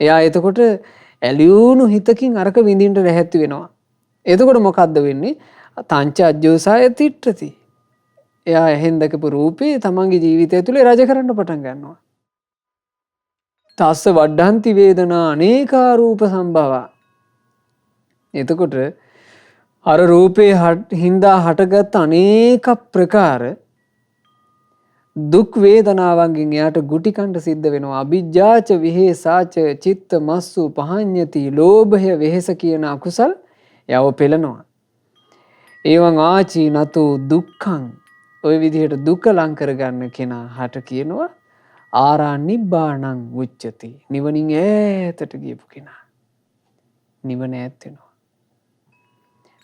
එයා එතකොට ඇලියුණු හිතකින් අරක විඳින්න ලැහැත්ති වෙනවා. එතකොට මොකද්ද වෙන්නේ? තංච අජ්ජෝසාය තිට්ඨති. එයා එහෙන් දැකපු රූපේ තමන්ගේ ජීවිතය තුළ රජ කරන්න පටන් ගන්නවා. තස්ස වඩ්ඩන්ති වේදනා අනේකා රූප සම්භවා. එතකොට අර රූපේ හින්දා හටගත් අනේක ප්‍රකාර දුක් වේදනාවන්ගෙන් එයාට ගුටි කණ්ඩ සිද්ධ වෙනවා. අභිජ්ජාච විහෙසාච චිත්ත මස්සු පහඤ්ඤති ලෝභය වෙහෙස කියන අකුසල් යව පෙළනවා. ඒවන් ආචී නතු දුක්ඛං ඔය විදිහට දුක ලං කරගන්න කෙනා හට කියනවා ආරා නිබ්බාණං උච්චති. නිවනින් ඈතට ගියපු කෙනා නිවන ඈත් වෙනවා.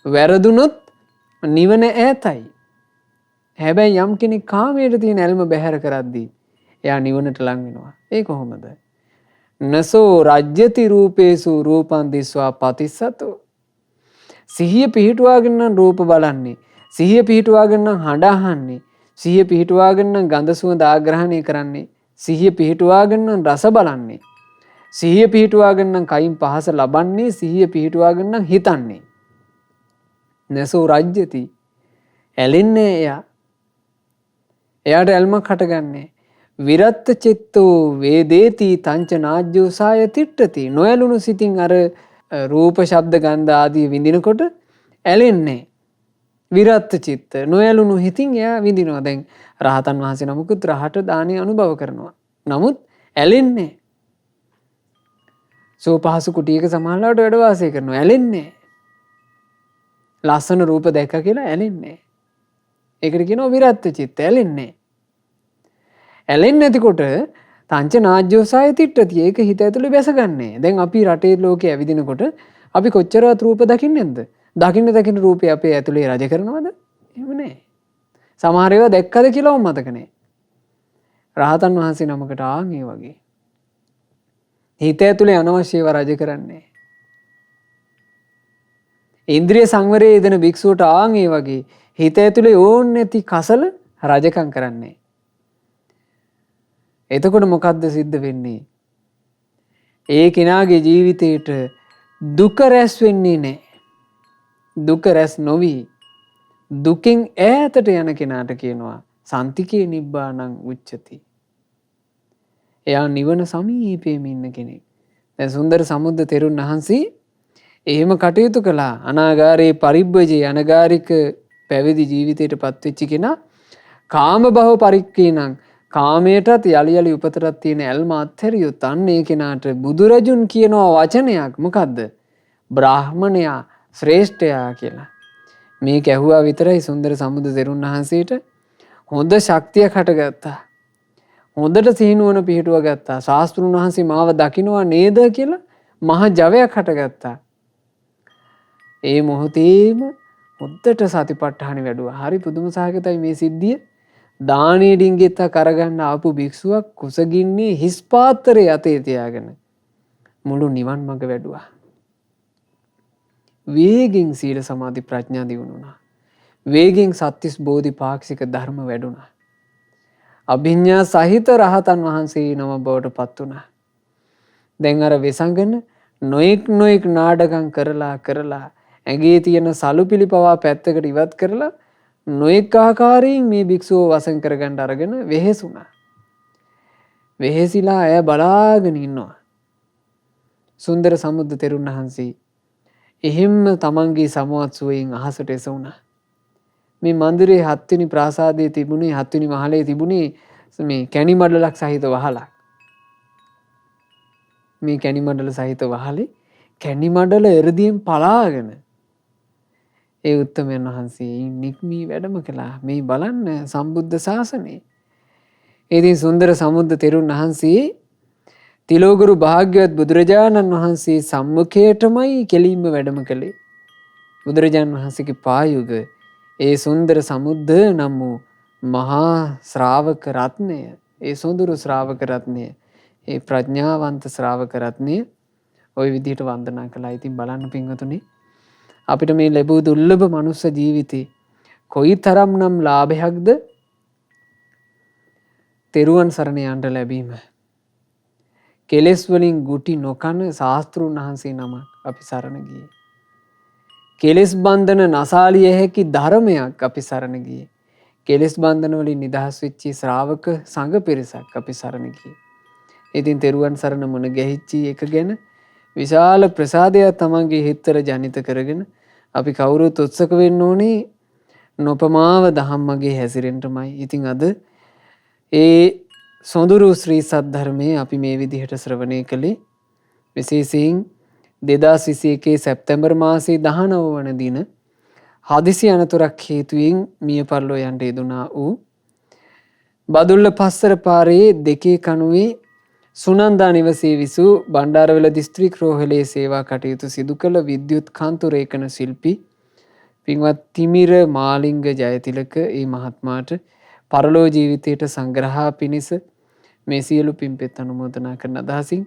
වැරදුනොත් නිවන ඈතයි. හැබැයි යම් කෙනෙක් කාමයට තියෙන ඇල්ම බැහැර කරද්දී එයා නිවනට ලං වෙනවා. ඒ කොහොමද? නසෝ රජ්‍යති රූපේසු රූපං දිස්වා පතිස්සතෝ. සිහිය පිහිටුවාගෙන නම් රූප බලන්නේ, සිහිය පිහිටුවාගෙන නම් හඬ අහන්නේ, සිහිය පිහිටුවාගෙන නම් ගඳ සුවඳ ආග්‍රහණය කරන්නේ, සිහිය පිහිටුවාගෙන නම් රස බලන්නේ, සිහිය පිහිටුවාගෙන නම් කයින් පහස ලබන්නේ, සිහිය පිහිටුවාගෙන නම් හිතන්නේ. නසෝ රජ්‍යති ඇලෙන්නේ එයා. එයාට ඇල්මක් හටගන්නේ. විරත්ත චිත්තෝ වේදේති තංච නාජ්ජෝසාය තිට්ඨති. නොඇලුණු සිතින් අර රූප ශබ්ද ගන්ධ ආදී විඳිනකොට ඇලෙන්නේ. විරත්ත චිත්ත නොඇලුණු හිතින් එයා විඳිනවා. දැන් රහතන් වහන්සේ නමකුත් රහට දානය අනුභව කරනවා. නමුත් ඇලෙන්නේ. සෝපහසු කුටියක සමහරවිට වැඩ වාසය කරනවා. ඇලෙන්නේ. ලස්සන රූප දැක්ක කියලා ඇලෙන්නේ. ඒකට කියනවා විරත්ත චිත්ත. ඇලෙන්නේ. ඇලෙන්නේ නැතිකොට තංච නාජ්ජෝසාය තිට්ඨති. ඒක හිත ඇතුලේ බැසගන්නේ. දැන් අපි රටේ ලෝකේ ඇවිදිනකොට අපි කොච්චරවත් රූප දකින්නේ නැද්ද? දකින්න රූපේ අපේ ඇතුලේ රජ කරනවද? එහෙම නැහැ. සමහර ඒවා දැක්කද කියලාම මතක නැහැ. රහතන් වහන්සේ නමකට ආන් ඒ වගේ. හිත ඇතුලේ අනවශ්‍යව රජ කරන්නේ. ඉන්ද්‍රිය සංවරයේ යෙදෙන භික්ෂුවට ආන් ඒ වගේ හිත ඇතුලේ ඕන් නැති කසල රජකම් කරන්නේ. එතකොට මොකද්ද සිද්ධ වෙන්නේ? ඒ කෙනාගේ ජීවිතේට දුක රැස් වෙන්නේ නැහැ. දුක රැස් නොවි දුකින් ඈතට යන කෙනාට කියනවා සන්තිකේ නිබ්බාණං උච්චති. එයා නිවන සමීපයේම ඉන්න කෙනෙක්. දැන් සුන්දර සමුද්ද තෙරුන් වහන්සේ එහෙම කටයුතු කළා. අනාගාරේ පරිබ්බජේ අනගාരിക පැවිදි ජීවිතයට පත්වෙච්ච කෙනා කාම භව පරික්කේනං කාමයටත් යලි යලි උපතටත් තියෙන ඇල්ම අත්හැරියොත් අන්න ඒ කෙනාට බුදුරජුන් කියනවා වචනයක්. මොකද්ද? බ්‍රාහ්මණයා ශ්‍රේෂ්ඨයා කියලා. මේක ඇහුවා විතරයි සුන්දර සමුද්ද තෙරුන් වහන්සේට හොඳ ශක්තියක් හටගත්තා. හොඳට සිහිනුවන පිහිටුව ගත්තා. ශාස්ත්‍රුන් වහන්සේ මාව දකින්නවා නේද කියලා මහ ජවයක් හටගත්තා. ඒ මොහොතේම හොද්දට සතිපට්ඨානෙ වැඩුවා. හරි පුදුම සහගතයි මේ සිද්ධිය. දානේ ඩිංගෙත්ත කරගන්න ආපු භික්ෂුවක් කුසගින්නේ හිස් පාත්‍රයේ අතේ තියාගෙන මුළු නිවන් මඟ වැඩුවා. වේගෙන් සීල සමාධි ප්‍රඥා දියුණුණා. වේගෙන් සත්‍තිස් බෝධිපාක්ෂික ධර්ම වැඩුණා. අභිඥා සහිත රහතන් වහන්සේ නම බවට පත් වුණා. දැන් අර වෙසඟන නොඑක් නාඩගම් කරලා ඇගේ තියෙන සලුපිලි පවා පැත්තකට ඉවත් කරලා නොඑක් ආකාරයෙන් මේ භික්ෂුව වසන් කරගන්න අරගෙන වෙහෙසුණා. වෙහෙසිලා ඇය බලාගෙන ඉන්නවා. සුන්දර සමුද්ද තෙරුන් වහන්සේ එහෙම්ම තමන්ගේ සමවත් සුවයෙන් අහසට එසවුණා. මේ මන්දිරේ 7 වෙනි ප්‍රාසාදයේ තිබුණේ 7 වෙනි මහලේ තිබුණේ මේ කැණි මඩලක් සහිත වහලක්. මේ කැණි මඩල සහිත වහලේ කැණි මඩල එ르දියෙන් පලාගෙන ඒ උත්තමයන් වහන්සේ නික්මී වැඩම කළා. මේ බලන්න සම්බුද්ධ ශාසනය. ඉතින් සුන්දර සමුද්ද තෙරුන් වහන්සේ තිලෝගුරු භාග්‍යවත් බුදුරජාණන් වහන්සේ සම්මුඛයටමයි කෙලින්ම වැඩම කළේ. බුදුරජාණන් වහන්සේගේ පායුග ඒ සුන්දර සමුද්ද නම් වූ මහා ශ්‍රාවක රත්නය, ඒ සොඳුරු ශ්‍රාවක රත්නය, ඒ ප්‍රඥාවන්ත ශ්‍රාවක රත්නය ওই විදිහට වන්දනා කළා. ඉතින් බලන්න පින්වතුනි අපිට මේ ලැබූ දුර්ලභ මනුස්ස ජීවිතේ කොයි තරම්නම් ලාභයක්ද තෙරුවන් සරණ යන්න ලැබීම. කෙලෙස් වලින් ගුටි නොකන ශාස්ත්‍රුන් වහන්සේ නමක් අපි සරණ ගියේ. කෙලෙස් බන්ධන නසාලිය හැකි ධර්මයක් අපි සරණ ගියේ. කෙලෙස් බන්ධන වලින් නිදහස් වෙච්චි ශ්‍රාවක සංඝ පිරිසක් අපි සරණ ගියේ. ඉතින් තෙරුවන් සරණ මුණ ගැහිච්චි එක ගැන විශාල ප්‍රසාදයක් තමන්ගේ හිතවල ජනිත කරගෙන අපි කවුරුත් උත්සක වෙන්න ඕනේ නොපමාව දහම් මගේ හැසිරෙන්නමයි. ඉතින් අද ඒ සොඳුරු ශ්‍රී සද්ධර්මයේ අපි මේ විදිහට ශ්‍රවණය කළේ. විශේෂයෙන් 2021 සැප්තැම්බර් මාසයේ 19 වන දින හදිසි අනතුරක් හේතුවෙන් මිය පරලෝ යන්ට යෙදුනා වූ බදුල්ල පස්සර පාරේ 2 කණුවේ සුනන්දා නිවසේ විසූ බණ්ඩාරවැල දිස්ත්‍රික් රෝහලේ සේවා කටයුතු සිදු කළ විද්‍යුත් කාන්තු රේඛන ශිල්පී පින්වත් තිමිර මාලිංග ජයතිලක ඒ මහත්මයාට පරලෝ ජීවිතයට සංග්‍රහා පිණිස මේ සියලු පින්පෙත් අනුමෝදනා කරන අදහසින්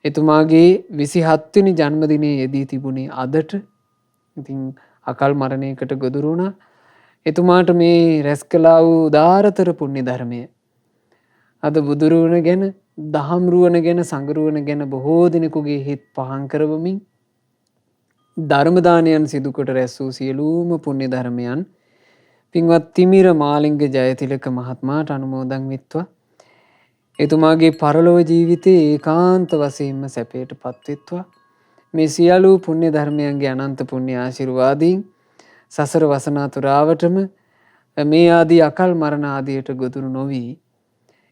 එතුමාගේ 27 වෙනි ජන්මදිනයේ යෙදී තිබුණේ අදට. ඉතින් අකල් මරණයකට ගොදුරු වුණා. එතුමාට මේ රැස් කළා වූ උදාරතර පුණ්‍ය ධර්මය අද බුදුරුවන ගැන, දහම් රුවන ගැන, සංගරුවන ගැන බොහෝ දිනෙකුගේ හිත් පහන් කරවමින් ධර්ම දානයන් සිදු කොට රැස් වූ සියලුම පුණ්‍ය ධර්මයන් පින්වත් තිමිර මාලිංග ජයතිලක මහත්මයාට අනුමෝදන් වෙත්වා. එතුමාගේ පරලොව ජීවිතයේ ඒකාන්ත වශයෙන්ම සැපයට පත්වෙත්වා. මේ සියලු පුණ්‍ය ධර්මයන්ගේ අනන්ත පුණ්‍ය ආශිර්වාදයෙන් සසර වසනාතුරාවටම මේ ආදී අකල් මරණ ආදියට ගොදුරු නොවී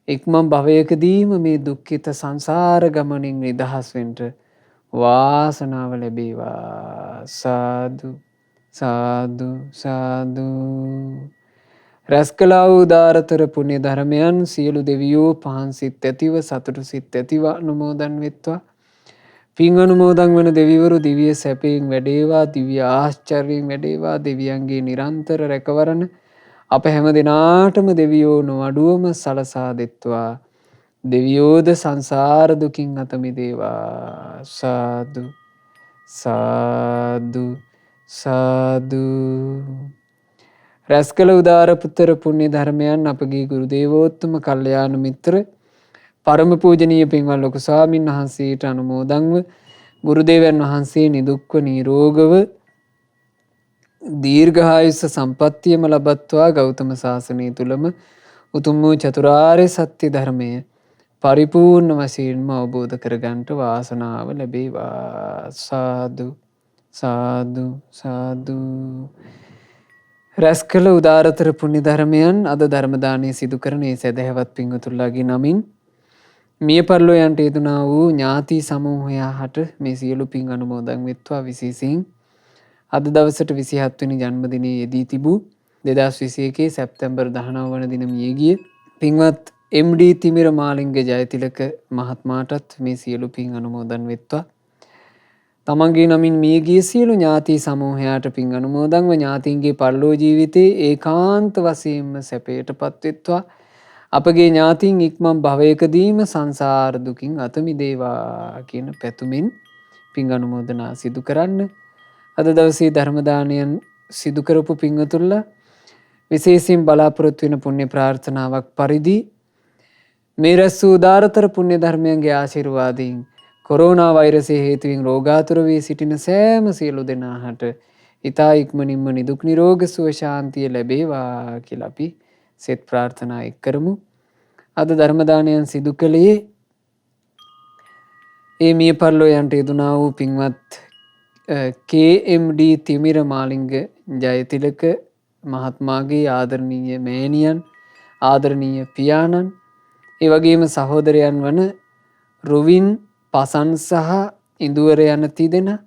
ඉක්මන් භවයකදීම මේ දුක්ඛිත සංසාර ගමනින් නිදහස් වෙන්න වාසනාව ලැබේවා. සාදු සාදු සාදු. රැස් කළා වූ උදාරතර පුණ්‍ය ධර්මයන් සියලු දෙවියෝ පහන් සිත් ඇතිව සතුටු සිත් ඇතිව අනුමෝදන් වෙත්වා. පින් අනුමෝදන් වන දෙවිවරු දිව්‍ය සැපයෙන් වැඩේවා, දිව්‍ය ආශ්චර්යයෙන් වැඩේවා. දෙවියන්ගේ නිරන්තර රැකවරණ අප හැම දිනාටම දෙවියෝ නොඅඩුවම සලසා දෙත්වා. දෙවියෝද සංසාර දුකින් අත මිදේවා. සාදු සාදු සාදු. රැස් කළ උදාර පුතර පුණ්‍ය ධර්මයන් අපගේ ගුරු දේවෝත්තම කල්යාණ මිත්‍ර පරම පූජනීය පින්වත් ලොකු ස්වාමීන් වහන්සේට අනුමෝදන්ව ගුරු දේවයන් වහන්සේ නිදුක්ව නිරෝගව දීර්ඝායුෂ සම්පන්නියම ලබත්වා ගෞතම සාසනය තුලම උතුම් වූ චතුරාර්ය සත්‍ය ධර්මය පරිපූර්ණ වශයෙන්ම අවබෝධ කරගන්නට වාසනාව ලැබේවා. සාදු සාදු සාදු. රැස් කළ උදාරතර පුණ්‍ය ධර්මයන් අද ධර්ම දානයේ සිදු කරන ඒ සදහැවත් පින්වතුන්ලාගේ නමින් මිය පරලෝ යන්ට යෙදුනා වූ ඥාති සමූහයාට මේ සියලු පින් අනුමෝදන් වෙත්වා. විශේෂයෙන් අද දවසට 27 වෙනි ජන්මදිනයේ යෙදී තිබූ 2021 සැප්තැම්බර් 19 වන දින මියගිය පින්වත් MD තිමිර මාලිංග ජයතිලක මහත්මයාටත් මේ සියලු පින් අනුමෝදන් වෙත්වා. තමන්ගේ නමින් මියගිය සියලු ඥාති සමූහයාට පින් අනුමෝදන්ව ඥාතීන්ගේ පරලෝ ජීවිතේ ඒකාන්ත වශයෙන්ම සැපයට පත්වෙත්වා. අපගේ ඥාතීන් ඉක්මන් භවයකදීම සංසාර දුකින් අත මිදේවා කියන පැතුමින් පින් අනුමෝදනා සිදු කරන්න. අද දවසේ ධර්ම දානයන් සිදු කරපු පින්වතුන්ලා විශේෂයෙන් බලාපොරොත්තු වෙන පුණ්‍ය ප්‍රාර්ථනාවක් පරිදි මේ රැස් වූ උදාරතර පුණ්‍ය ධර්මයන්ගේ ආශිර්වාදයෙන් කොරෝනා වෛරසය හේතුවෙන් රෝගාතුර වී සිටින සෑම සියලු දෙනාට ඊතා ඉක්මනින්ම නිදුක් නිරෝග සුව ශාන්තිය ලැබේවා කියලා අපි සෙත් ප්‍රාර්ථනා එක්කරමු. අද ධර්ම දානයන් සිදු කළේ ඒ මිය පරලෝ යන්ට යෙදුනා වූ පින්වත් KMD තිමිර මාලිංග ජයතිලක මහත්මයාගේ ආදරණීය මෑණියන්, ආදරණීය පියාණන්, ඒ වගේම සහෝදරයන් වන රුවින්, පසන් සහ ඉඳුවර යන තිදෙනා,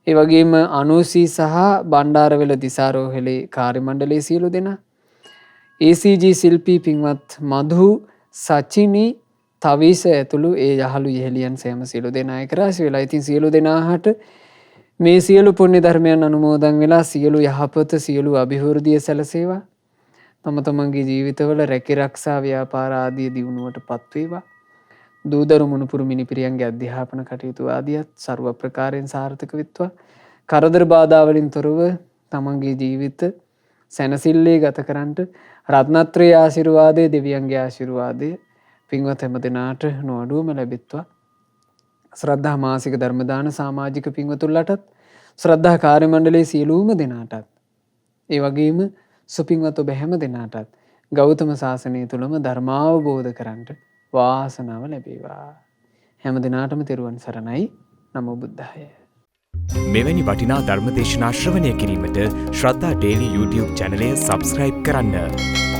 ඒ වගේම අනුසී සහ බණ්ඩාරවැල දිසාරෝහලේ කාර්ය මණ්ඩලයේ සියලු දෙනා, ACG ශිල්පී පින්වත් මధు, සචිනි, තවීස ඇතුළු ඒ යහළු යෙහෙලියන් සෑම සියලු දෙනා එක් රාශි වෙලා ඉතින් සියලු දෙනාට මේ සියලු පුණ්‍ය ධර්මයන් අනුමෝදන් වෙලා සියලු යහපත සියලු අභිවෘද්ධිය සැලසේවා. තම තමන්ගේ ජීවිතවල රැකී ආරක්ෂා ව්‍යාපාර ආදී දියුණුවට පත්වේවා. දූදරු මුණුපුරු මිනිපිරියන්ගේ අධ්‍යාපන කටයුතු ආදියත් ਸਰව ප්‍රකාරයෙන් සාර්ථක වෙත්වා. කරදර බාධා වලින් තොරව තමන්ගේ ජීවිත සැනසෙල්ලේ ගත කරන්නට රත්නත්‍රයේ ආශිර්වාදයේ දෙවියන්ගේ ආශිර්වාදයේ පින්වත් හැම දිනාට නොඅඩුවම ලැබෙත්වා. ශ්‍රද්ධා මාසික ධර්ම දාන සමාජික පින්වතුන්ලටත් ශ්‍රද්ධා කාර්ය මණ්ඩලයේ සියලුම දෙනාටත් ඒ වගේම සුපින්වත් ඔබ හැම දෙනාටත් ගෞතම සාසනය තුළම ධර්මාවබෝධ කරන්නට වාසනාව ලැබේවා. හැම දෙනාටම තෙරුවන් සරණයි. නමෝ බුද්ධාය. මෙවැනි වටිනා ධර්මදේශනා ශ්‍රවණය කිරීමට ශ්‍රද්ධා ඩේලි YouTube චැනලය සබස්ක්‍රයිබ් කරන්න.